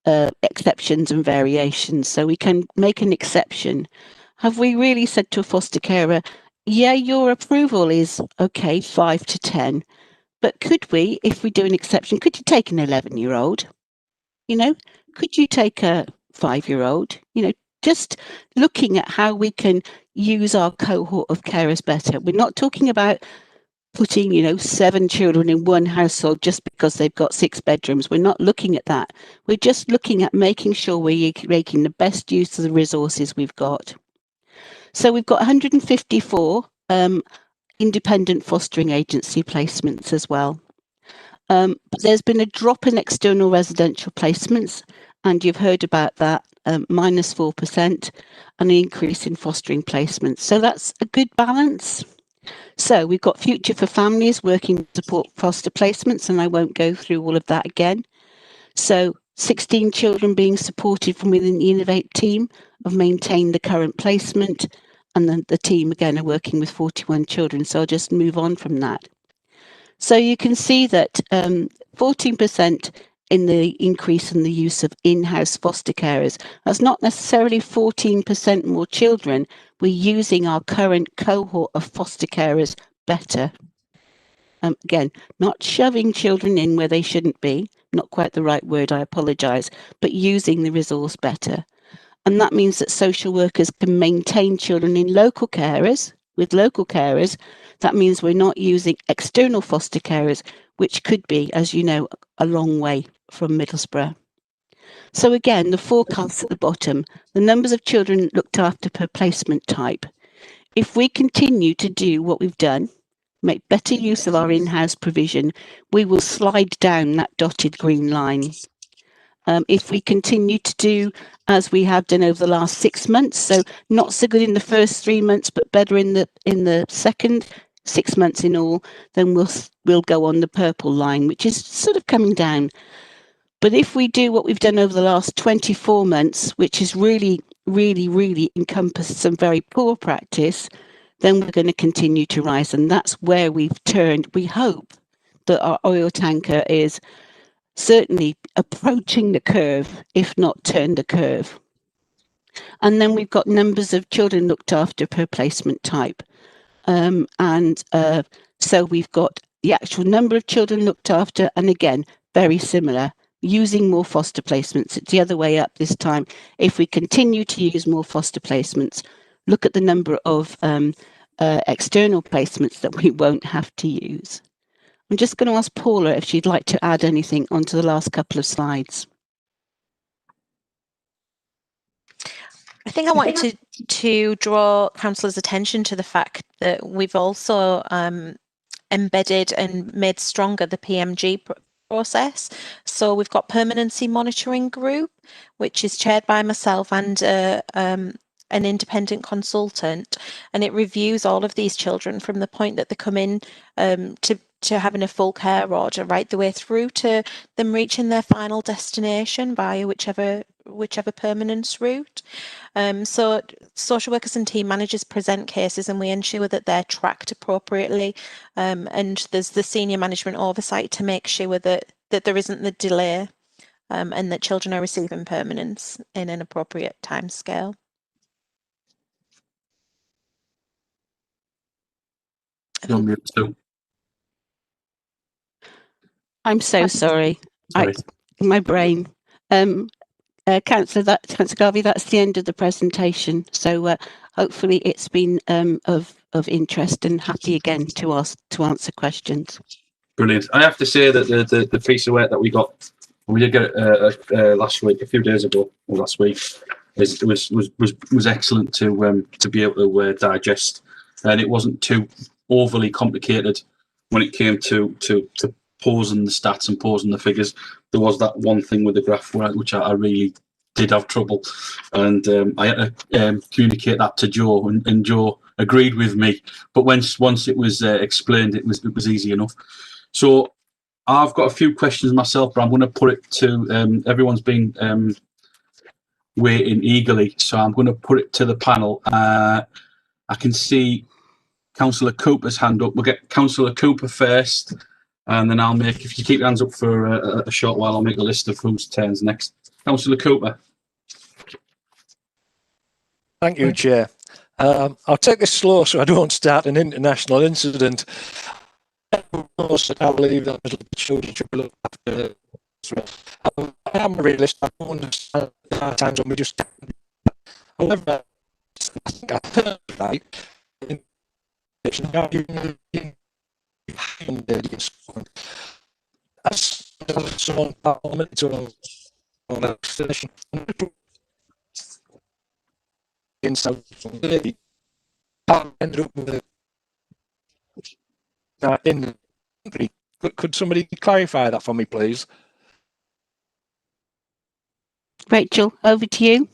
exceptions and variations. So we can make an exception. Have we really said to a foster carer, yeah, your approval is okay, 5 to 10, but could we, if we do an exception, could you take an 11-year-old? Could you take a 5-year-old? Just looking at how we can use our cohort of carers better. We're not talking about putting, 7 children in one household just because they've got 6 bedrooms. We're not looking at that. We're just looking at making sure we're making the best use of the resources we've got. So we've got 154 independent fostering agency placements as well. But there's been a drop in external residential placements, and you've heard about that, minus 4%, and an increase in fostering placements. So that's a good balance. So we've got Future for Families working to support foster placements, and I won't go through all of that again. So 16 children being supported from within the Innovate team have maintained the current placement, and then the team again are working with 41 children. So I'll just move on from that. So you can see that 14% in the increase in the use of in-house foster carers. That's not necessarily 14% more children. We're using our current cohort of foster carers better. Again, not shoving children in where they shouldn't be, not quite the right word, I apologise, but using the resource better. And that means that social workers can maintain children in local carers, with local carers. That means we're not using external foster carers, which could be, as you know, a long way from Middlesbrough. So again, the forecasts at the bottom, the numbers of children looked after per placement type. If we continue to do what we've done, make better use of our in-house provision, we will slide down that dotted green line. If we continue to do as we have done over the last 6 months, so not so good in the first 3 months, but better in the second 6 months in all, then we'll go on the purple line, which is sort of coming down. But if we do what we've done over the last 24 months, which is really, really, really encompassed some very poor practice, then we're going to continue to rise. And that's where we've turned. We hope that our oil tanker is certainly approaching the curve, if not turned the curve. And then we've got numbers of children looked after per placement type. So we've got the actual number of children looked after, and again, very similar, using more foster placements. It's the other way up this time. If we continue to use more foster placements, look at the number of external placements that we won't have to use. I'm just going to ask Paula if she'd like to add anything onto the last couple of slides. I think I wanted to draw councillors' attention to the fact that we've also embedded and made stronger the PMG process. So we've got Permanency Monitoring Group, which is chaired by myself and an independent consultant, and it reviews all of these children from the point that they come in to having a full care order right the way through to them reaching their final destination via whichever permanence route. So social workers and team managers present cases and we ensure that they're tracked appropriately, and there's the senior management oversight to make sure that there isn't the delay, and that children are receiving permanence in an appropriate timescale. I'm so sorry. My brain. Councillor Garvey, that's the end of the presentation. So hopefully it's been of interest, and happy again to answer questions. Brilliant. I have to say that the piece of work that we got, we did get it last week, a few days ago, or last week, was excellent to be able to digest, and it wasn't too overly complicated when it came to posing the stats and posing the figures, there was that one thing with the graph which I really did have trouble, and I had to communicate that to Joe, and Joe agreed with me. But once it was explained, it was easy enough. So I've got a few questions myself, but I'm going to put it to everyone's been waiting eagerly, so I'm going to put it to the panel. I can see Councillor Cooper's hand up. We'll get Councillor Cooper first, and then I'll make, if you keep your hands up for a short while, I'll make a list of whose turns next. Councillor Cooper. Thank you, Chair. I'll take this slow so I don't start an international incident. I believe that the children should be looked after as well. I am a realist. I don't understand the hard times when we just. However, I think I heard right. As someone Parliament to legislation in South I ended up with in the country. Could somebody clarify that for me, please? Rachel, over to you.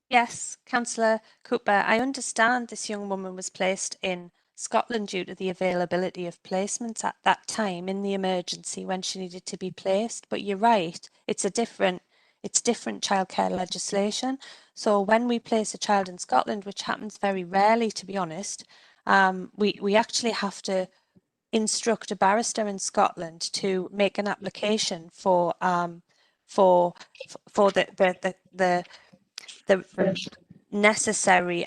Yes, Councillor Cooper, I understand this young woman was placed in Scotland due to the availability of placements at that time in the emergency when she needed to be placed. But you're right, it's different childcare legislation. So when we place a child in Scotland, which happens very rarely, to be honest, we actually have to instruct a barrister in Scotland to make an application for the necessary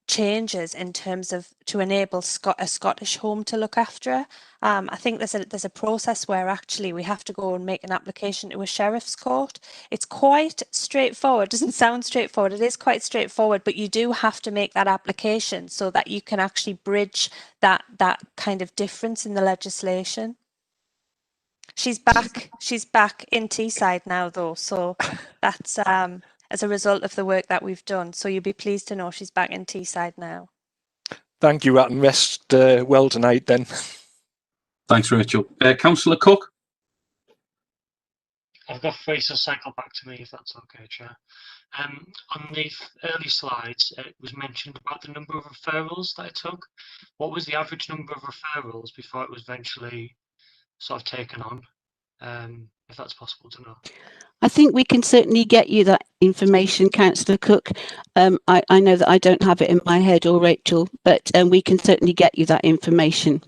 changes in terms of to enable a Scottish home to look after her. I think there's a process where actually we have to go and make an application to a sheriff's court. It's quite straightforward. It doesn't sound straightforward. It is quite straightforward, but you do have to make that application so that you can actually bridge that kind of difference in the legislation. She's back in Teesside now though, so that's as a result of the work that we've done. So you'll be pleased to know she's back in Teesside now. Thank you, and rest well tonight then. Thanks, Rachel. Councillor Cook. I've got three, so cycle back to me if that's okay, Chair. On the early slides, it was mentioned about the number of referrals that it took. What was the average number of referrals before it was eventually sort of taken on, if that's possible to know? I think we can certainly get you that information, Councillor Cook. I know that I don't have it in my head, or Rachel, but we can certainly get you that information.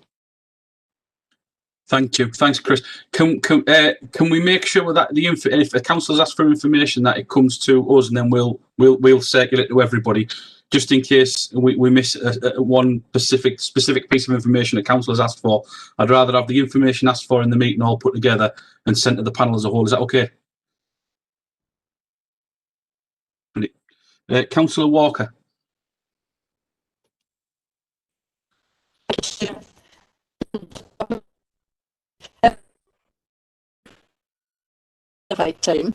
Thank you. Thanks, Chris. Can we make sure that if the council's asked for information, that it comes to us, and then we'll circulate to everybody, just in case we miss one specific piece of information the council has asked for. I'd rather have the information asked for in the meeting all put together and sent to the panel as a whole. Is that okay? Councillor Walker. Team.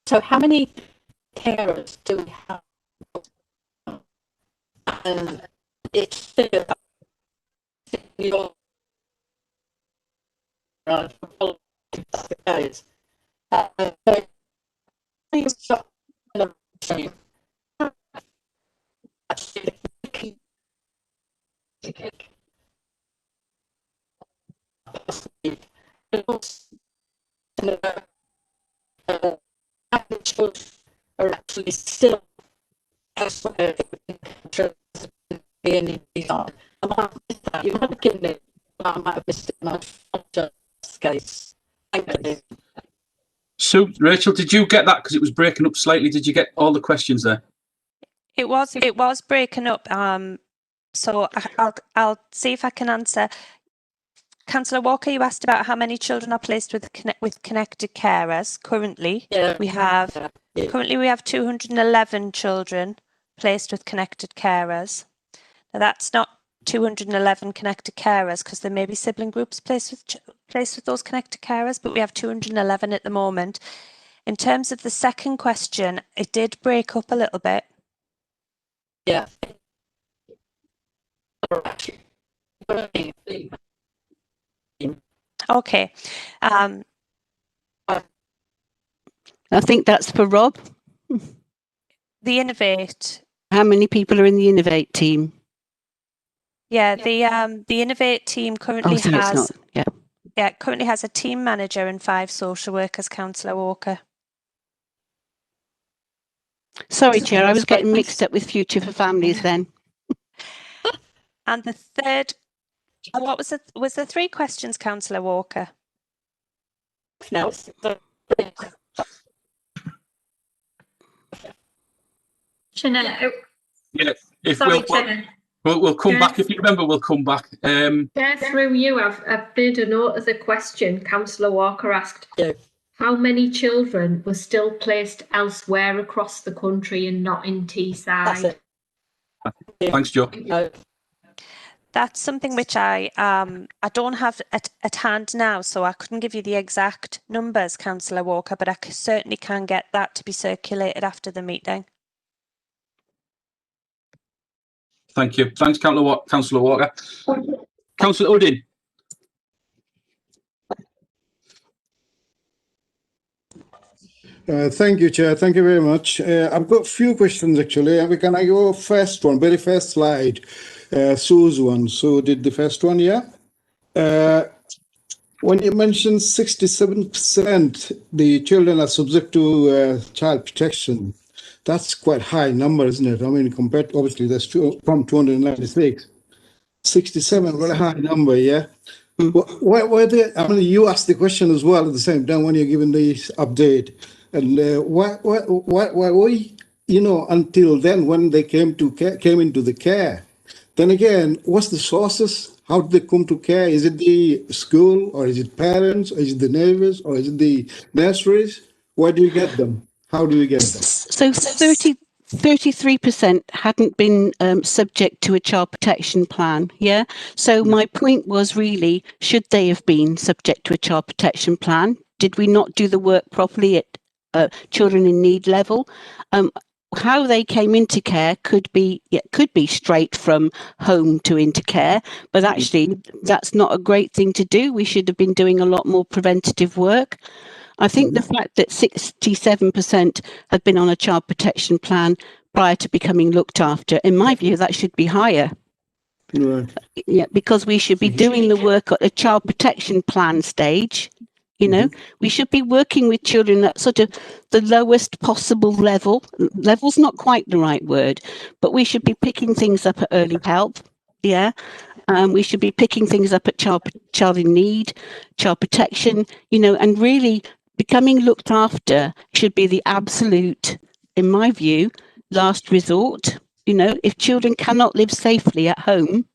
So how many carers do we have? And it's still are actually still elsewhere. You have given it. I might have missed it. My case. Thank you. So, Rachel, did you get that? Because it was breaking up slightly. Did you get all the questions there? It was breaking up. So I'll see if I can answer. Councillor Walker, you asked about how many children are placed with connected carers currently. Yeah. We have 211 children placed with connected carers. Now that's not 211 connected carers, because there may be sibling groups placed with those connected carers, but we have 211 at the moment. In terms of the second question, it did break up a little bit. Yeah. Okay. I think that's for Rob. The Innovate. How many people are in the Innovate team? Yeah, the Innovate team currently so it's has not. Yeah. currently has a team manager and 5 social workers, Councillor Walker. Sorry, Chair, I was getting mixed up with Future for Families then. And the third, what was the 3 questions, Councillor Walker? No. Jeanette, Yeah, if sorry, we'll come back. If you remember, we'll come back. Through you, I've made a note of the question Councillor Walker asked. Yeah. How many children were still placed elsewhere across the country and not in Teesside? Thanks, Joe. That's something which I don't have at hand now, so I couldn't give you the exact numbers, Councillor Walker, but I certainly can get that to be circulated after the meeting. Thank you. Thanks, Councillor Walker. Councillor Udin. Thank you, Chair. Thank you very much. I've got a few questions, actually. We can I go first one, very first slide. Sue's one. Sue did the first one, yeah? When you mentioned 67% the children are subject to child protection, that's quite high number, isn't it? I mean, compared, obviously, that's from 296. 67, very high number, yeah? Why they, I mean, you asked the question as well at the same time when you're giving this update. And why, you know, until then, when they came into the care, then again, what's the sources? How did they come to care? Is it the school, or is it parents, or is it the neighbors, or is it the nurseries? Where do you get them? How do you get them? So 33% hadn't been subject to a child protection plan, yeah? So my point was really, should they have been subject to a child protection plan? Did we not do the work properly at children in need level? How they came into care could be straight from home to into care, but actually that's not a great thing to do. We should have been doing a lot more preventative work. I think the fact that 67% had been on a child protection plan prior to becoming looked after, in my view, that should be higher. Right. Yeah, because we should be doing the work at the child protection plan stage. You know, we should be working with children at sort of the lowest possible level. Level's not quite the right word, but we should be picking things up at early help. Yeah. We should be picking things up at child in need, child protection, you know, and really becoming looked after should be the absolute, in my view, last resort. You know, if children cannot live safely at home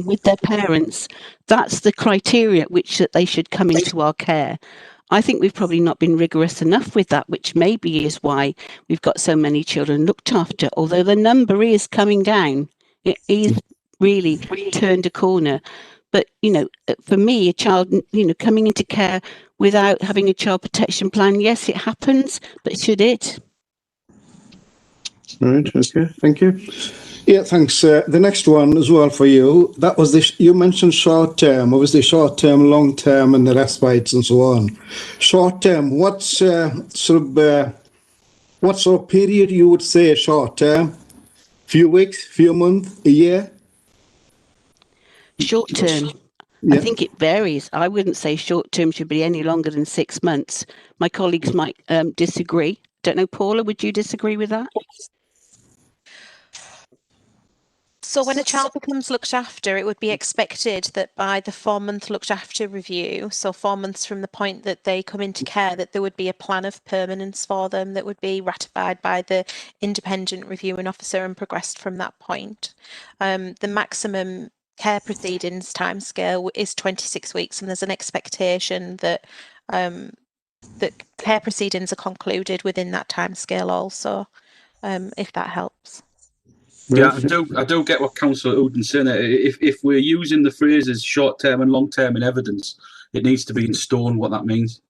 with their parents, that's the criteria at which that they should come into our care. I think we've probably not been rigorous enough with that, which maybe is why we've got so many children looked after, although the number is coming down. It is really turned a corner. But, you know, for me, a child, you know, coming into care without having a child protection plan, yes, it happens, but should it? Right, okay, thank you. Yeah, thanks. The next one as well for you, that was you mentioned short term, obviously short term, long term, and the respites and so on. Short term, what sort of period you would say short term? Few weeks, few months, a year? Short term. Yeah. I think it varies. I wouldn't say short term should be any longer than 6 months. My colleagues might disagree. Don't know, Paula, would you disagree with that? So when a child becomes looked after, it would be expected that by the 4-month looked after review, so 4 months from the point that they come into care, that there would be a plan of permanence for them that would be ratified by the independent reviewing officer and progressed from that point. The maximum care proceedings timescale is 26 weeks, and there's an expectation that that care proceedings are concluded within that timescale also, if that helps. Yeah, I do get what Councillor Udin's saying. If we're using the phrases short term and long term in evidence, it needs to be in stone what that means,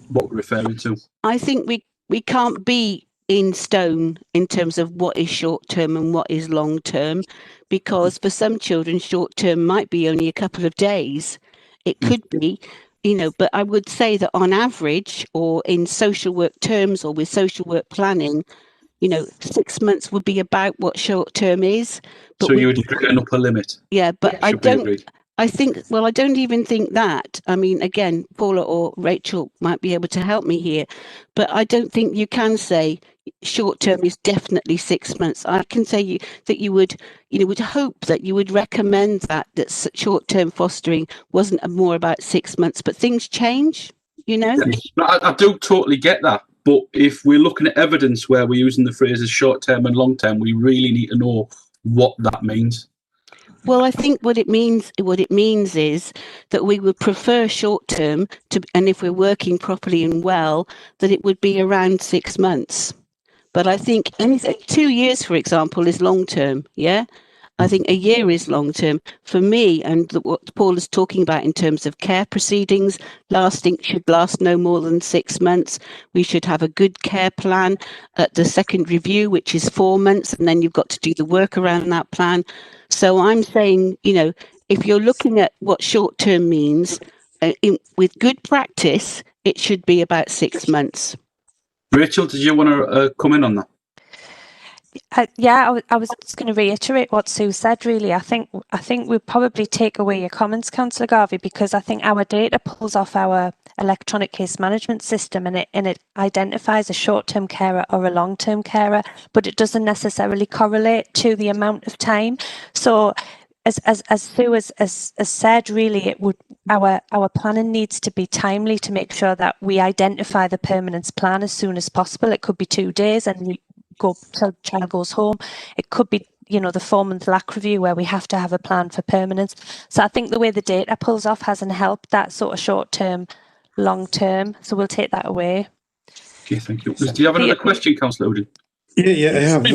what we're referring to. I think we can't be in stone in terms of what is short term and what is long term, because for some children, short term might be only a couple of days. It could be, but I would say that on average, or in social work terms, or with social work planning, 6 months would be about what short term is. But so you would agree an upper limit? Yeah, but I Should we don't. agree? I think, well, I don't even think that. I mean, again, Paula or Rachel might be able to help me here, but I don't think you can say short term is definitely 6 months. I can say that you would hope that you would recommend that short term fostering wasn't more about 6 months, but things change, I do totally get that. But if we're looking at evidence where we're using the phrases short term and long term, we really need to know what that means. Well, I think what it means is that we would prefer short term and if we're working properly and well, that it would be around 6 months. But I think 2 years, for example, is long term. Yeah. I think a year is long term for me, and what Paul is talking about in terms of care proceedings should last no more than 6 months. We should have a good care plan at the second review, which is 4 months, and then you've got to do the work around that plan. So I'm saying, if you're looking at what short term means, with good practice, it should be about 6 months. Rachel, did you want to come in on that? I was just going to reiterate what Sue said. Really, I think we'll probably take away your comments, Councillor Garvey, because I think our data pulls off our electronic case management system, and it identifies a short-term carer or a long-term carer, but it doesn't necessarily correlate to the amount of time. So, as Sue has said, really, our planning needs to be timely to make sure that we identify the permanence plan as soon as possible. It could be 2 days and till child goes home. It could be, the 4-month LAC review where we have to have a plan for permanence. So I think the way the data pulls off hasn't helped that sort of short term, long term. So we'll take that away. Okay, thank you. Do you have another question, Councillor Oden? Yeah, I have.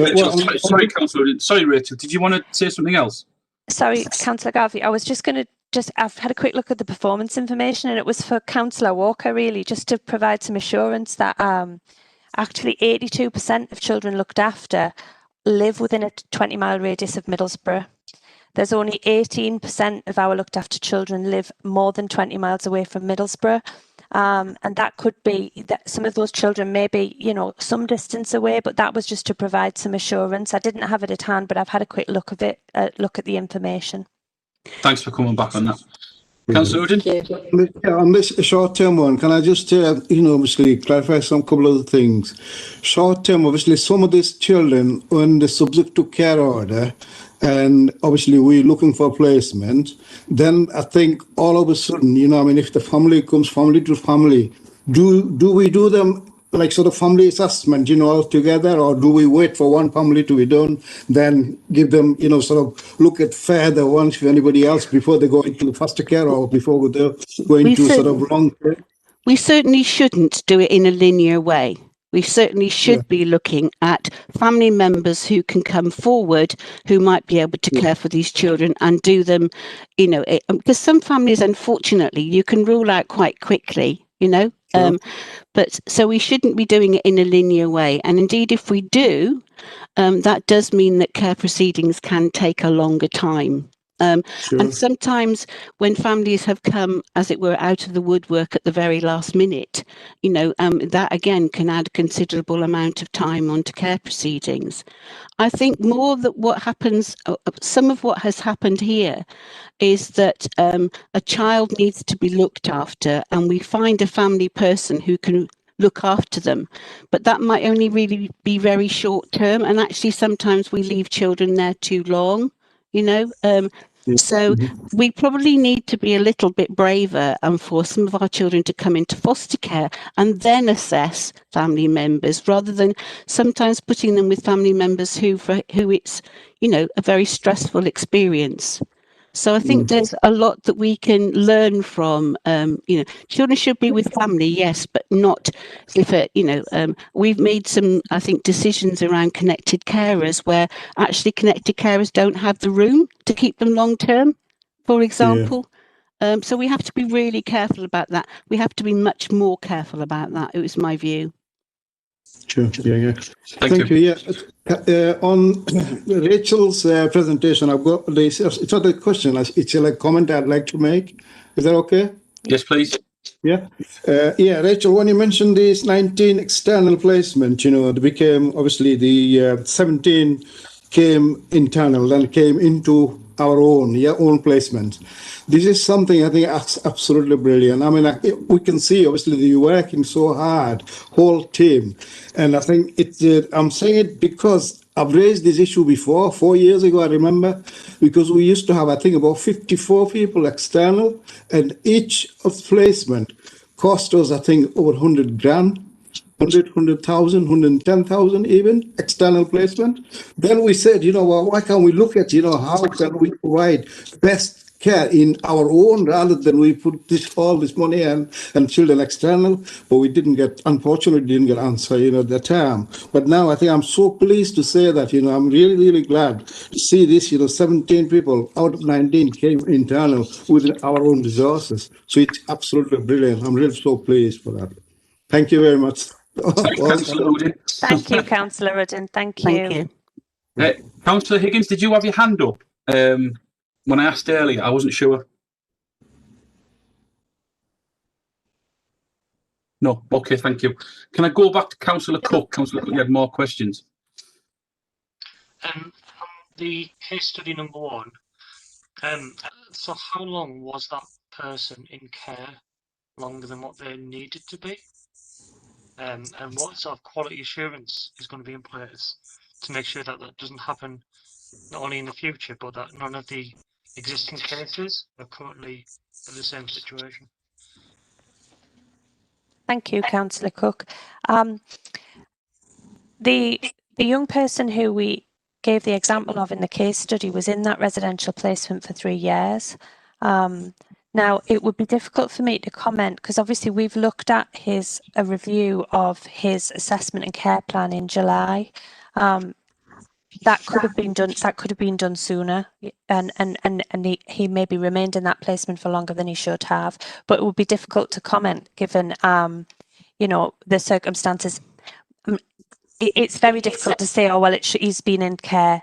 Sorry, Councillor Oden. Sorry, Rachel. Did you want to say something else? Sorry, Councillor Garvey. I was just going to I've had a quick look at the performance information, and it was for Councillor Walker, really, just to provide some assurance that actually 82% of children looked after live within a 20-mile radius of Middlesbrough. There's only 18% of our looked after children live more than 20 miles away from Middlesbrough. And that could be that some of those children may be, some distance away, but that was just to provide some assurance. I didn't have it at hand, but I've had a quick look at the information. Thanks for coming back on that. Councillor Oden? Yeah, on this short-term one, can I just, obviously clarify some couple of things? Short-term, obviously, some of these children, when they're subject to care order, and obviously we're looking for placement, then I think all of a sudden, if the family comes family to family, do we do them like sort of family assessment, all together, or do we wait for one family to be done, then give them, sort of look at further ones for anybody else before they go into foster care or before they go into sort of long care? We certainly shouldn't do it in a linear way. We certainly should be looking at family members who can come forward, who might be able to care for these children and do them, because some families, unfortunately, you can rule out quite quickly, Sure. But so we shouldn't be doing it in a linear way. And indeed, if we do, that does mean that care proceedings can take a longer time. Sure. And sometimes when families have come, as it were, out of the woodwork at the very last minute, that again can add a considerable amount of time onto care proceedings. I think more that what happens, some of what has happened here is that a child needs to be looked after, and we find a family person who can look after them, but that might only really be very short term, and actually sometimes we leave children there too long, so we probably need to be a little bit braver and for some of our children to come into foster care and then assess family members, rather than sometimes putting them with family members who it's, a very stressful experience. So I think there's a lot that we can learn from, children should be with family, yes, but not if, we've made some, I think, decisions around connected carers where actually connected carers don't have the room to keep them long term, for example. Yeah. So we have to be really careful about that. We have to be much more careful about that. It was my view. Sure. Yeah. Thank you. Yeah. On Rachel's presentation, I've got this. It's not a question. It's a comment I'd like to make. Is that okay? Yes, please. Yeah, Rachel, when you mentioned these 19 external placement, it became obviously the 17 came internal, then came into our own placement. This is something I think that's absolutely brilliant. I mean, we can see obviously that you're working so hard, whole team, and I think I'm saying it because I've raised this issue before, 4 years ago, I remember, because we used to have, I think, about 54 people external, and each of placement cost us, I think, over 100 grand, 100,000, 110,000 even, external placement. Then we said, well, why can't we look at, how can we provide best care in our own rather than we put all this money and children external, but we unfortunately didn't get answer, at the time. But now I think I'm so pleased to say that, I'm really, really glad to see this, 17 people out of 19 came internal with our own resources. So it's absolutely brilliant. I'm really so pleased for that. Thank you very much. Thank you, Councillor Rudden. Thank you. Councillor Higgins, did you have your hand up? When I asked earlier, I wasn't sure. No, okay, thank you. Can I go back to Councillor Cook? Councillor Cook, you had more questions. On the case study number 1, so how long was that person in care? Longer than what they needed to be? And what sort of quality assurance is going to be in place to make sure that that doesn't happen not only in the future, but that none of the existing cases are currently in the same situation? Thank you, Councillor Cook. The young person who we gave the example of in the case study was in that residential placement for 3 years. Now, it would be difficult for me to comment because obviously we've looked at a review of his assessment and care plan in July. That could have been done. That could have been done sooner, and he maybe remained in that placement for longer than he should have. But it would be difficult to comment given, the circumstances. It's very difficult to say. Oh well, he's been in care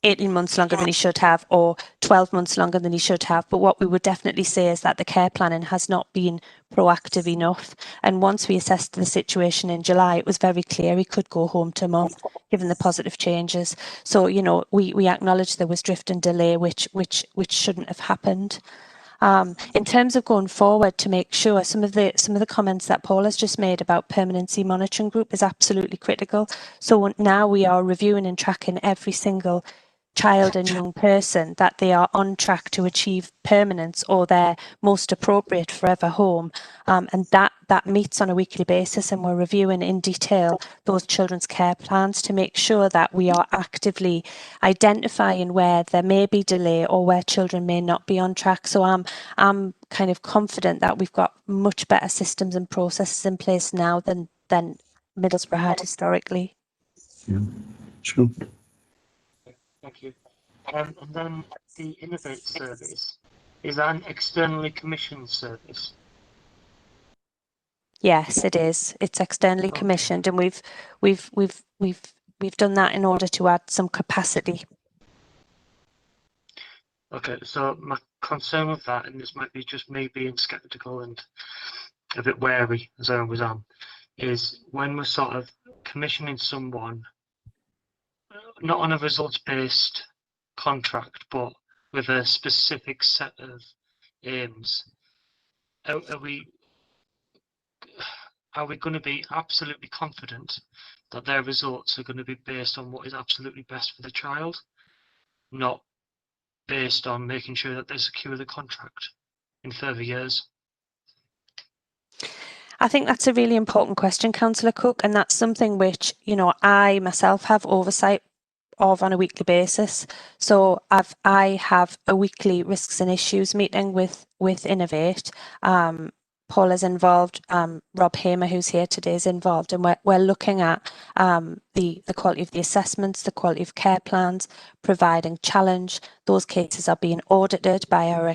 18 months longer than he should have, or 12 months longer than he should have. But what we would definitely say is that the care planning has not been proactive enough. And once we assessed the situation in July, it was very clear he could go home to mum, given the positive changes. So, we acknowledge there was drift and delay, which shouldn't have happened. In terms of going forward, to make sure some of the comments that Paul has just made about permanency monitoring group is absolutely critical. So now we are reviewing and tracking every single child and young person that they are on track to achieve permanence or their most appropriate forever home, and that meets on a weekly basis, and we're reviewing in detail those children's care plans to make sure that we are actively identifying where there may be delay or where children may not be on track. So I'm kind of confident that we've got much better systems and processes in place now than Middlesbrough had historically. Yeah, sure. Thank you. And then the Innovate service, is that an externally commissioned service? Yes, it is. It's externally commissioned, and we've done that in order to add some capacity. Okay, so my concern with that, and this might be just me being sceptical and a bit wary as I was on, is when we're sort of commissioning someone, not on a results-based contract, but with a specific set of aims, are we going to be absolutely confident that their results are going to be based on what is absolutely best for the child, not based on making sure that they secure the contract in further years? I think that's a really important question, Councillor Cook, and that's something which, I myself have oversight of on a weekly basis. So I have a weekly risks and issues meeting with Innovate. Paul is involved, Rob Hamer, who's here today, is involved, and we're looking at the the quality of the assessments, the quality of care plans, providing challenge. Those cases are being audited by our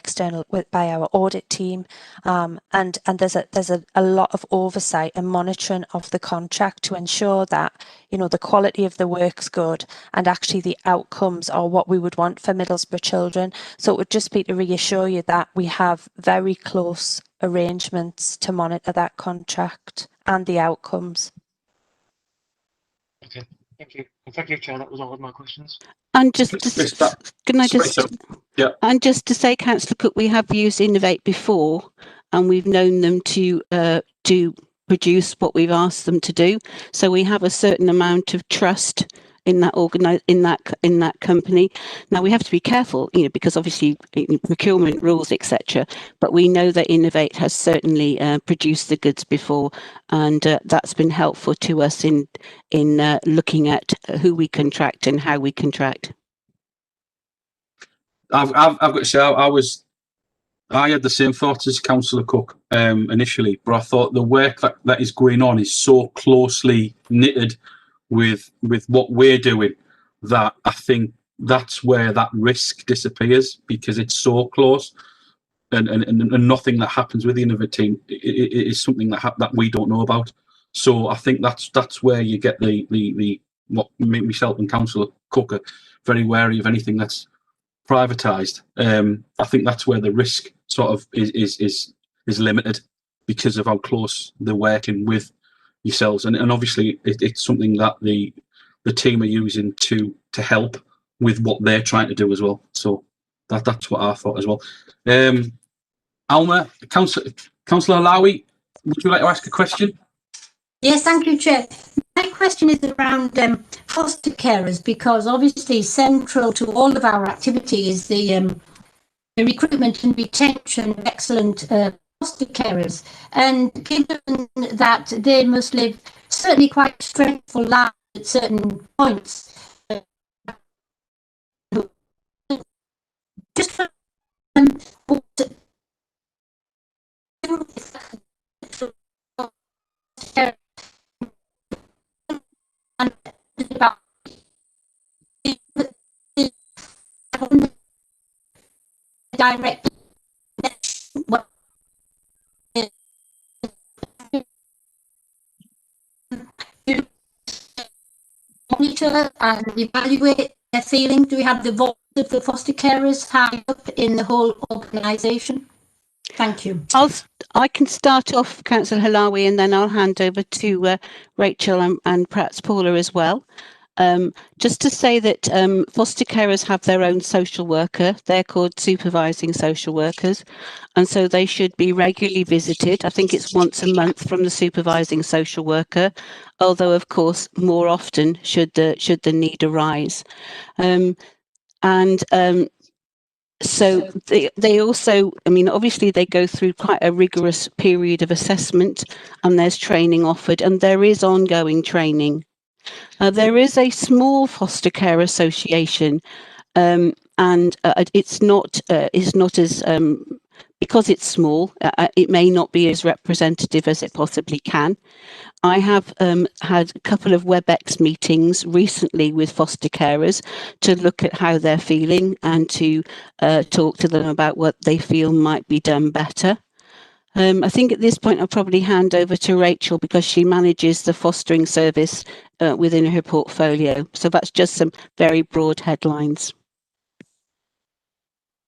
audit team, and there's a lot of oversight and monitoring of the contract to ensure that, you know, the quality of the work's good and actually the outcomes are what we would want for Middlesbrough children. So it would just be to reassure you that we have very close arrangements to monitor that contract and the outcomes. Okay, thank you. Thank you, Chair. That was all of my questions. And just can I just and just to say, Councillor Cook, we have used Innovate before, and we've known them to produce what we've asked them to do. So we have a certain amount of trust in that in that company. Now we have to be careful, you know, because obviously procurement rules, etc. But we know that Innovate has certainly produced the goods before, and that's been helpful to us in looking at who we contract and how we contract. I've got to say, I had the same thoughts as Councillor Cook initially, but I thought the work that is going on is so closely knitted with what we're doing that I think that's where that risk disappears, because it's so close, and nothing that happens with the Innovate team is something that we don't know about. So I think that's where you get the what myself and Councillor Cook are very wary of anything that's privatised. I think that's where the risk sort of is limited, because of how close they're working with yourselves, and obviously it's something that the team are using to help with what they're trying to do as well. So that's what I thought as well. Alma, Councillor Alawi, would you like to ask a question? Yes, thank you, Chair. My question is around foster carers, because obviously central to all of our activity is the recruitment and retention of excellent foster carers. And given that they must live certainly quite stressful lives at certain points, just about direct monitor and evaluate their feelings. Do we have the voice of the foster carers high up in the whole organisation? Thank you. I can start off, Councillor Halawi, and then I'll hand over to Rachel and perhaps Paula as well. Just to say that foster carers have their own social worker. They're called supervising social workers, and so they should be regularly visited. I think it's once a month from the supervising social worker, although of course more often should the need arise. So they also, I mean, obviously they go through quite a rigorous period of assessment, and there's training offered, and there is ongoing training. There is a small foster care association, and it's not as because it's small, it may not be as representative as it possibly can. I have had a couple of WebEx meetings recently with foster carers to look at how they're feeling and to talk to them about what they feel might be done better. I think at this point I'll probably hand over to Rachel, because she manages the fostering service within her portfolio. So that's just some very broad headlines.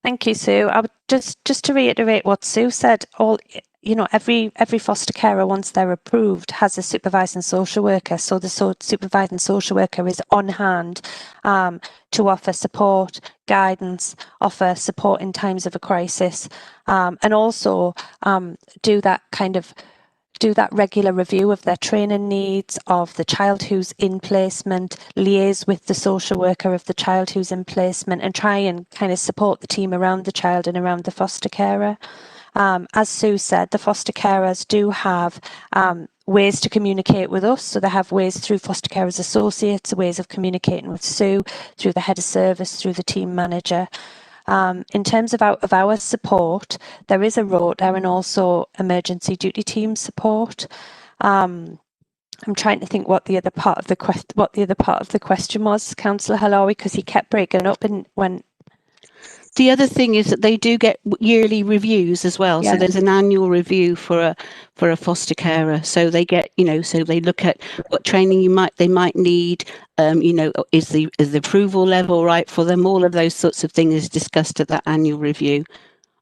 Thank you, Sue. I would just to reiterate what Sue said, every foster carer, once they're approved, has a supervising social worker. So the supervising social worker is on hand to offer support, guidance, offer support in times of a crisis, and also do that regular review of their training needs, of the child who's in placement, liaise with the social worker of the child who's in placement, and try and kind of support the team around the child and around the foster carer. As Sue said, the foster carers do have ways to communicate with us. So they have ways through foster carers associates, ways of communicating with Sue, through the head of service, through the team manager. In terms of our support, there is a rota and also emergency duty team support. I'm trying to think what the other part of the question was, Councillor Halawi, because he kept breaking up and when. The other thing is that they do get yearly reviews as well. Yeah. So there's an annual review for a foster carer. So they get, so they look at what training they might need. Is the approval level right for them? All of those sorts of things is discussed at that annual review.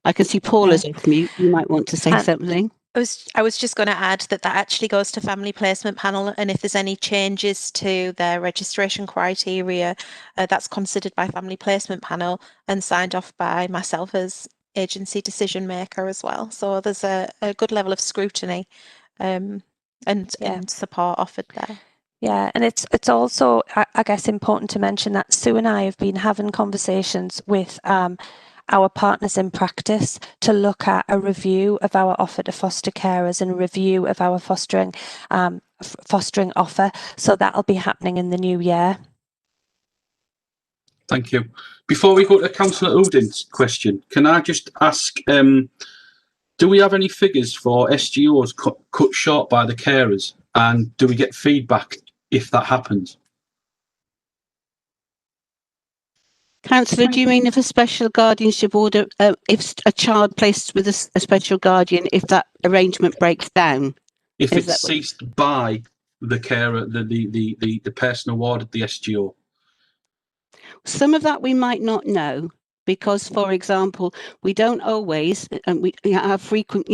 I can see Paula's off mute. You might want to say something. I was just going to add that actually goes to family placement panel, and if there's any changes to their registration criteria, that's considered by family placement panel and signed off by myself as agency decision maker as well. So there's a good level of scrutiny and support offered there. Yeah, and it's also, I guess, important to mention that Sue and I have been having conversations with our partners in practice to look at a review of our offer to foster carers and a review of our fostering offer. So that'll be happening in the new year. Thank you. Before we go to Councillor Udin's question, can I just ask, do we have any figures for SGOs cut short by the carers, and do we get feedback if that happens? Councillor, do you mean if a special guardianship order, if a child placed with a special guardian, if that arrangement breaks down? If it's ceased by the carer, the person awarded the SGO? Some of that we might not know because, for example, we don't always, and we have frequent,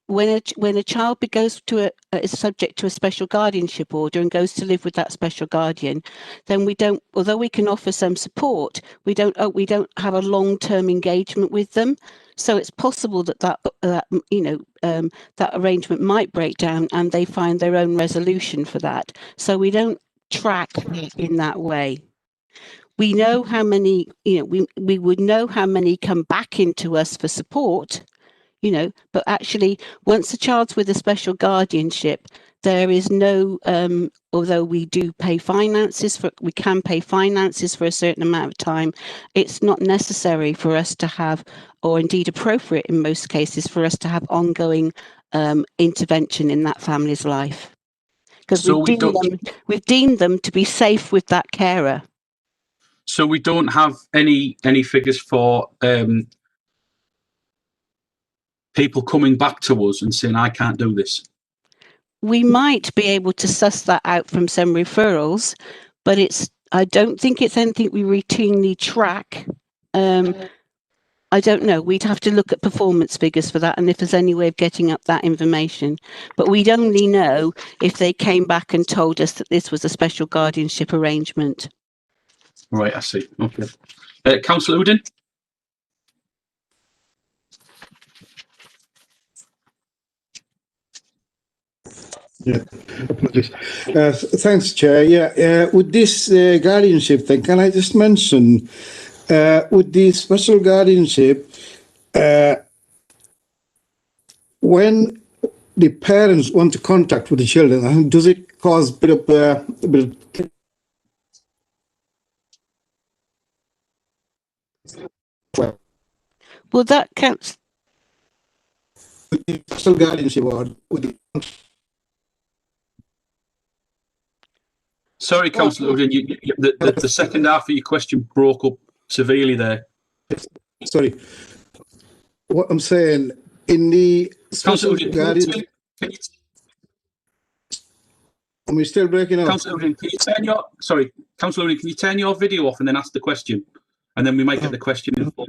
when a child goes to is subject to a special guardianship order and goes to live with that special guardian, then we don't, although we can offer some support, we don't have a long-term engagement with them. So it's possible that arrangement might break down and they find their own resolution for that. So we don't track in that way. We know how many, we would know how many come back into us for support, but actually once a child's with a special guardianship, there is no, although we do pay finances we can pay finances for a certain amount of time, it's not necessary for us to have, or indeed appropriate in most cases, for us to have ongoing intervention in that family's life. Because we've deemed them to be safe with that carer. So we don't have any figures for people coming back to us and saying, I can't do this? We might be able to suss that out from some referrals, but I don't think it's anything we routinely track. I don't know. We'd have to look at performance figures for that and if there's any way of getting up that information. But we'd only know if they came back and told us that this was a special guardianship arrangement. Right, I see. Okay. Councillor Udin? Yeah, apologies. Thanks, Chair. Yeah, with this guardianship thing, can I just mention, with the special guardianship, when the parents want to contact with the children, does it cause a bit of Well, that counts. With the special guardianship or with the Sorry, Councillor Udin, the second half of your question broke up severely there. Sorry. What I'm saying, in the special guardianship... Am I still breaking up? Councillor Udin, can you turn your video off and then ask the question? And then we might get the question in full.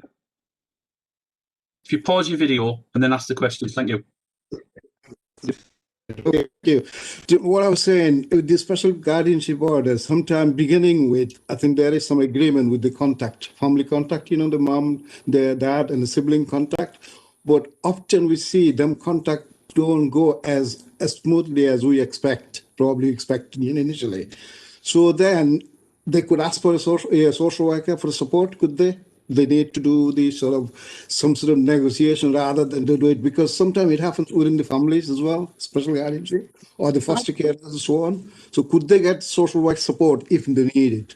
If you pause your video and then ask the question, thank you. Okay, thank you. What I was saying, with the special guardianship orders, sometime beginning with, I think there is some agreement with the contact, family contact, the mom, the dad, and the sibling contact. But often we see them contact don't go as smoothly as we probably expected initially. So then they could ask for a social worker for support, could they? They need to do some sort of negotiation rather than to do it, because sometimes it happens within the families as well, especially guardianship or the foster care and so on. So could they get social work support if they need it?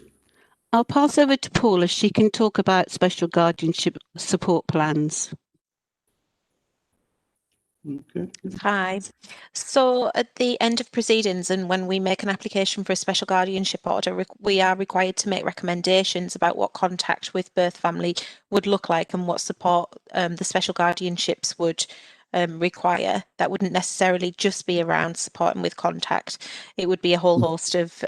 I'll pass over to Paula. She can talk about special guardianship support plans. Okay. Hi. So at the end of proceedings and when we make an application for a special guardianship order, we are required to make recommendations about what contact with birth family would look like and what support the special guardianships would require. That wouldn't necessarily just be around supporting with contact. It would be a whole host of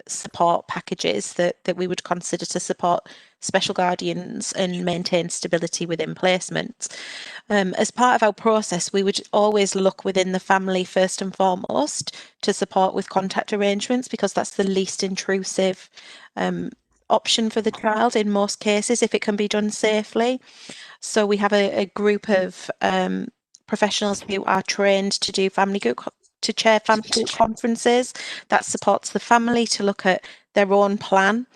support packages that we would consider to support special guardians and maintain stability within placements. As part of our process, we would always look within the family first and foremost to support with contact arrangements because that's the least intrusive option for the child in most cases if it can be done safely. So we have a group of professionals who are trained to do to chair family group conferences that supports the family to look at their own plan.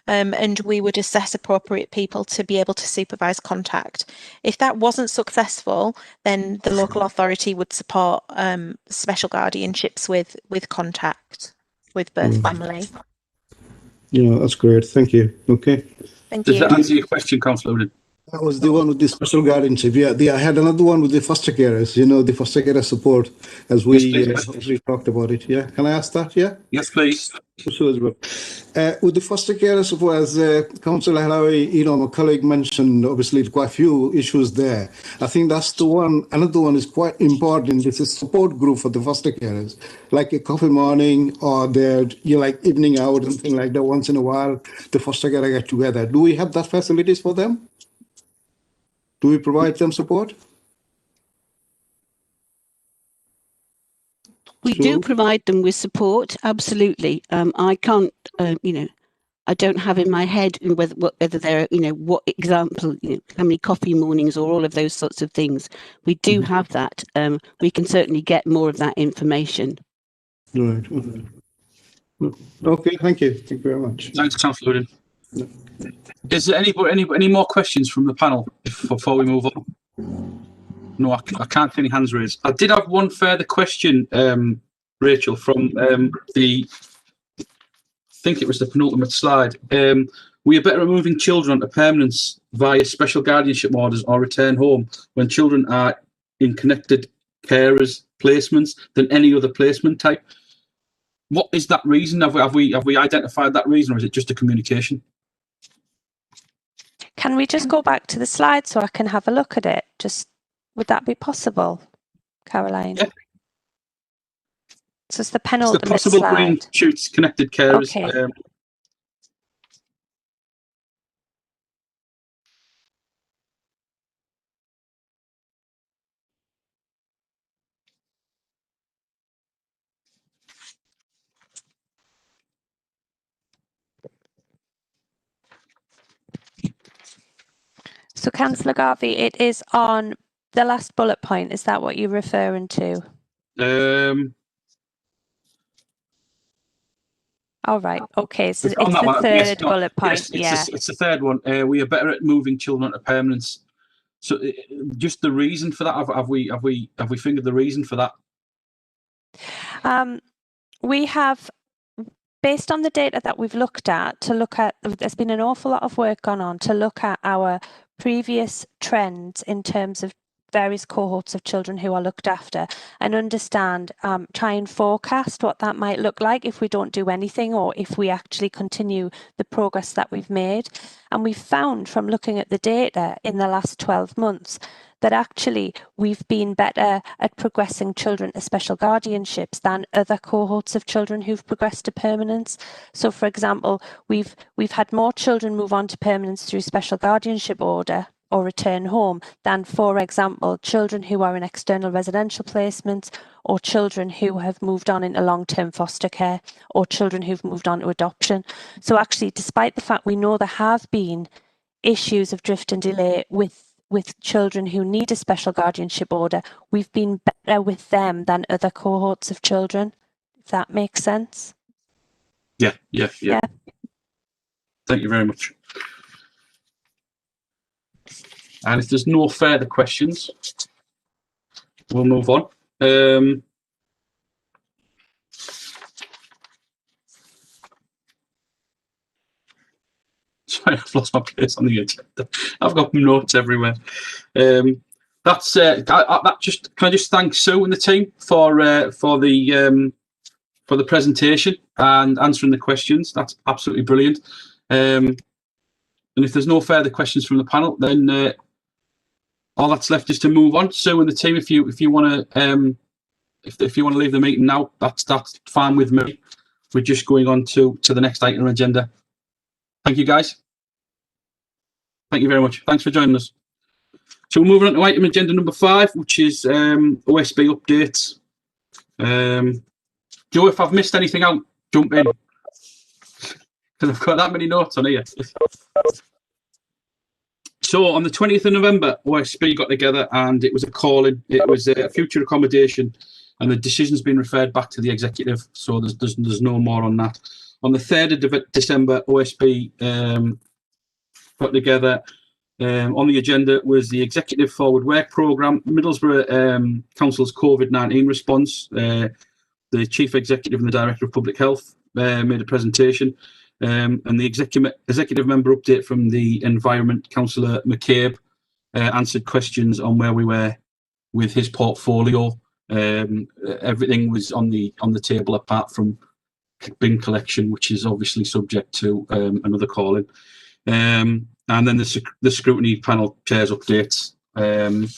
And we would assess appropriate people to be able to supervise contact. If that wasn't successful, then the local authority would support special guardianships with contact with birth family. Yeah, that's great. Thank you. Okay. Thank Does you. that answer your question, Councillor Woodard? That was the one with the special guardianship. Yeah, I had another one with the foster carers, the foster carer support, as we talked about it. Yeah, can I ask that? Yeah? Yes, please. Sure as well. With the foster care support, as Councillor Halawi, my colleague mentioned, obviously quite a few issues there. I think that's the one. Another one is quite important. It's a support group for the foster carers, like a coffee morning or like evening out and things like that. Once in a while, the foster carer get together. Do we have that facilities for them? Do we provide them support? We do provide them with support, absolutely. I can't, I don't have in my head whether they're, what example, how many coffee mornings or all of those sorts of things. We do have that. We can certainly get more of that information. Right. Okay, thank you. Thank you very much. Thanks, Councillor Woodard. Is there any more questions from the panel before we move on? No, I can't see any hands raised. I did have one further question, Rachel, from I think it was the penultimate slide. We are better at moving children to permanence via special guardianship orders or return home when children are in connected carers placements than any other placement type. What is that reason? Have we identified that reason, or is it just a communication? Can we just go back to the slide so I can have a look at it? Would that be possible, Caroline? Yeah. So it's the penultimate it's the possible slide. green shoots connected carers. Okay. So, Councillor Garvey, it is on the last bullet point. Is that what you're referring to? All right. Okay. So it's the third bullet point. Yes, it's the third one. We are better at moving children to permanence. So, just the reason for that. Have we fingered the reason for that? We have, based on the data that we've looked at, there's been an awful lot of work gone on to look at our previous trends in terms of various cohorts of children who are looked after and understand, try and forecast what that might look like if we don't do anything or if we actually continue the progress that we've made. And we've found from looking at the data in the last 12 months that actually we've been better at progressing children to special guardianships than other cohorts of children who've progressed to permanence. So, for example, we've had more children move on to permanence through special guardianship order or return home than, for example, children who are in external residential placements or children who have moved on into long-term foster care or children who've moved on to adoption. So actually, despite the fact we know there have been issues of drift and delay with children who need a special guardianship order, we've been better with them than other cohorts of children, if that makes sense. Yeah. Thank you very much. And if there's no further questions, we'll move on. Sorry, I've lost my place on the agenda. I've got notes everywhere. That's that just can I just thank Sue and the team for the presentation and answering the questions. That's absolutely brilliant. And if there's no further questions from the panel, then all that's left is to move on. Sue and the team, if you want to if you want to leave the meeting now, that's fine with me. We're just going on to the next item on the agenda. Thank you, guys. Thank you very much. Thanks for joining us. So we're moving on to item agenda number 5, which is OSB updates. Joe, if I've missed anything out, jump in. Because I've got that many notes on here. So on the 20th of November, OSB got together and it was a call-in. It was a future accommodation, and the decision's been referred back to the executive. So there's no more on that. On the 3rd of December, OSB got together. On the agenda was the Executive Forward Work Programme, Middlesbrough Council's COVID-19 response. The Chief Executive and the Director of Public Health made a presentation. And the executive member update from the Environment, Councillor McCabe, answered questions on where we were with his portfolio. Everything was on the table apart from bin collection, which is obviously subject to another call-in. And then the scrutiny panel chairs updates. And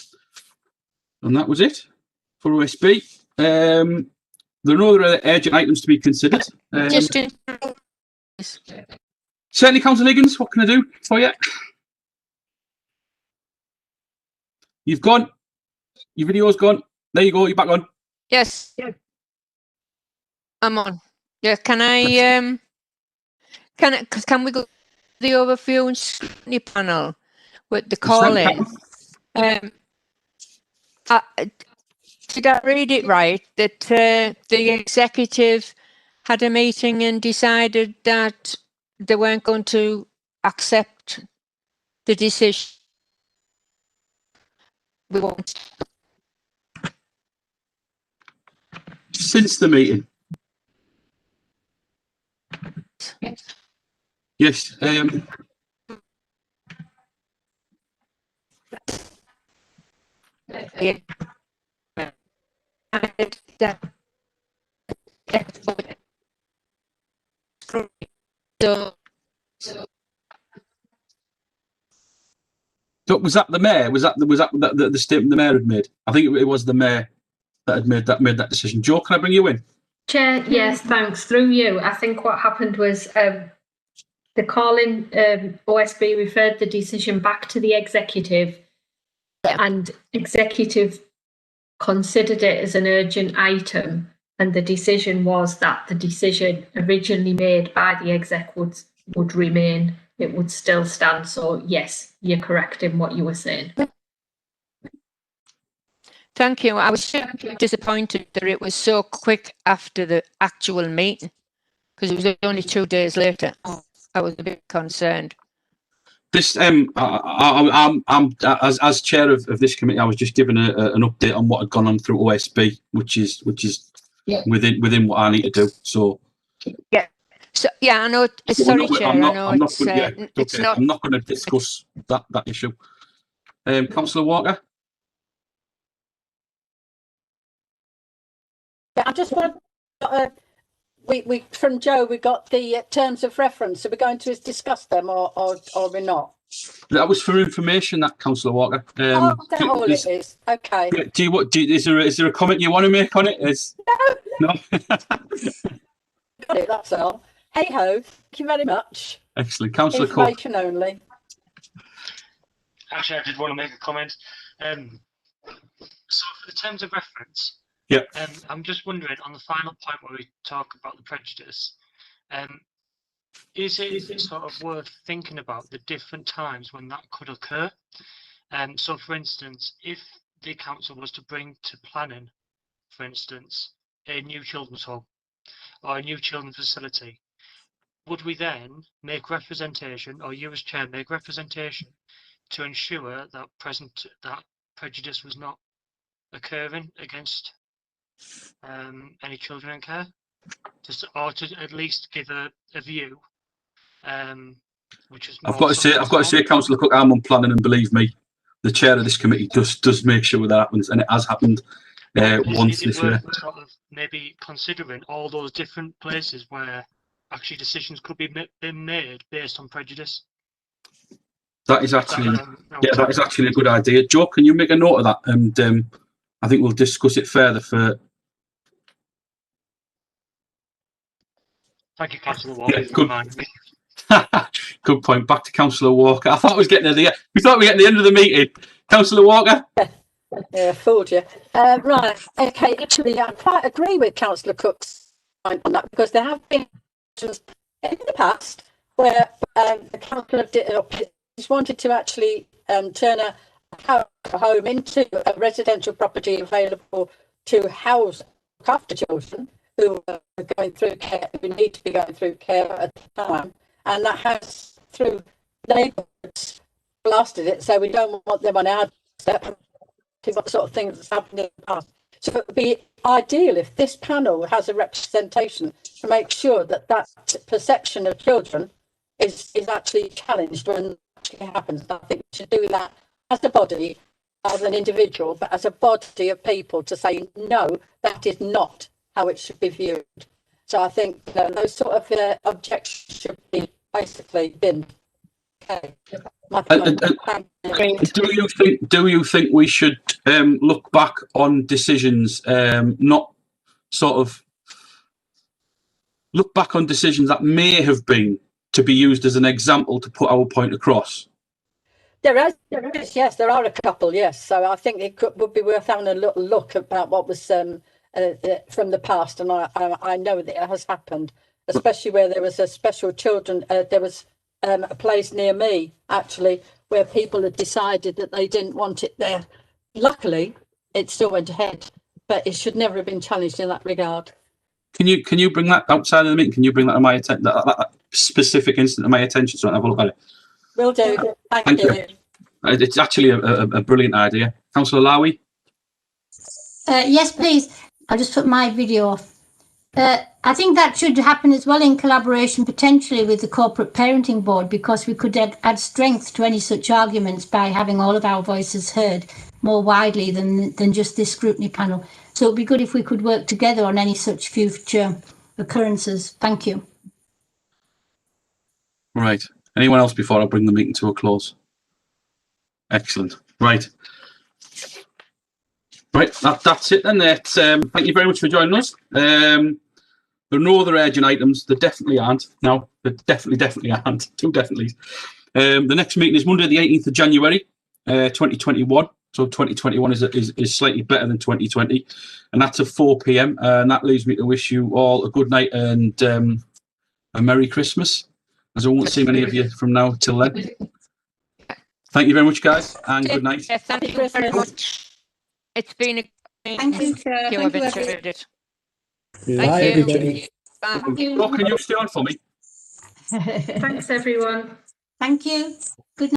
that was it for OSB. There are no other urgent items to be considered. Certainly, Councillor Higgins, what can I do for you? You've gone. Your video's gone. There you go. You're back on. Yes. I'm on. Yeah. Can I? Can we go the overview and scrutiny panel with the call-in? Did I read it right that the executive had a meeting and decided that they weren't going to accept the decision? We won't. Since the meeting? Yes. So was that the mayor? Was that the statement the mayor had made? I think it was the mayor that had made that decision. Joe, can I bring you in? Chair, yes, thanks. Through you, I think what happened was the call-in OSB referred the decision back to the executive, and executive considered it as an urgent item, and the decision was that the decision originally made by the exec would remain. It would still stand. So yes, you're correct in what you were saying. Thank you. I was disappointed that it was so quick after the actual meeting, because it was only 2 days later. I was a bit concerned. This I'm as chair of this committee, I was just given an update on what had gone on through OSB, which is within what I need to do. So yeah. So yeah, I know. Sorry, Chair. I know it's not. I'm not going to discuss that issue. Councillor Walker. Yeah, I just want we from Joe we got the terms of reference. Are we going to discuss them or we're not? That was for information, that Councillor Walker. Oh, that's all it is. Okay. Is there a comment you want to make on it? No. Got it. That's all. Hey ho. Thank you very much. Excellent, Councillor. Information only. Actually, I did want to make a comment. So for the terms of reference, yeah. I'm just wondering on the final point where we talk about the prejudice. Is it sort of worth thinking about the different times when that could occur? So, for instance, if the council was to bring to planning, for instance, a new children's home or a new children's facility, would we then make representation, or you as chair make representation, to ensure that prejudice was not occurring against any children in care, or to at least give a view? Which is I've got to say, Councillor Cook, I'm on planning, and believe me, the chair of this committee does make sure that happens, and it has happened once this year. Sort of maybe considering all those different places where actually decisions could be made based on prejudice. That is actually, that is actually a good idea. Joe, can you make a note of that? And I think we'll discuss it further for. Thank you, Councillor Walker. Good point. Back to Councillor Walker. I thought I was getting to the. We thought we were getting to the end of the meeting. Councillor Walker. Yeah, fooled you. Right. Okay. Actually, I quite agree with Councillor Cook's point on that, because there have been in the past where the council just wanted to actually turn a home into a residential property available to house, look after children who are going through care, who need to be going through care at the time, and that has, through neighbourhoods, blasted it. So we don't want them on our step. What sort of things that's happened in the past. So it would be ideal if this panel has a representation to make sure that that perception of children is actually challenged when it actually happens. I think we should do that as a body, as an individual, but as a body of people to say, no, that is not how it should be viewed. So I think those sort of objections should be basically binned. Okay. Do you think we should look back on decisions, not sort of look back on decisions that may have been to be used as an example to put our point across? There is, yes, there are a couple, yes. So I think it would be worth having a little look about what was from the past, and I know that it has happened, especially where there was a special children. There was a place near me, actually, where people had decided that they didn't want it there. Luckily, it still went ahead, but it should never have been challenged in that regard. Can you bring that outside of the meeting? Can you bring that to my attention? That specific incident to my attention, so I can have a look at it. Will do. Thank you. It's actually a brilliant idea. Councillor Lowy? Yes, please. I'll just put my video off. I think that should happen as well in collaboration potentially with the Corporate Parenting Board, because we could add strength to any such arguments by having all of our voices heard more widely than just this scrutiny panel. So it'd be good if we could work together on any such future occurrences. Thank you. Right. Anyone else before I bring the meeting to a close? Excellent. Right. Right, that's it then. Thank you very much for joining us. There are no other urgent items. There definitely aren't. No, there definitely aren't. Two definitely. The next meeting is Monday, the 18th of January, 2021. So 2021 is slightly better than 2020, and that's at 4 p.m. And that leaves me to wish you all a good night and a Merry Christmas, as I won't see many of you from now till then. Thank you very much, guys, and good night. Yes, thank you very much. It's been a Thank you. I've enjoyed it. Bye, everybody. Bye. Oh, can you stay on for me? Thanks, everyone. Thank you. Good night.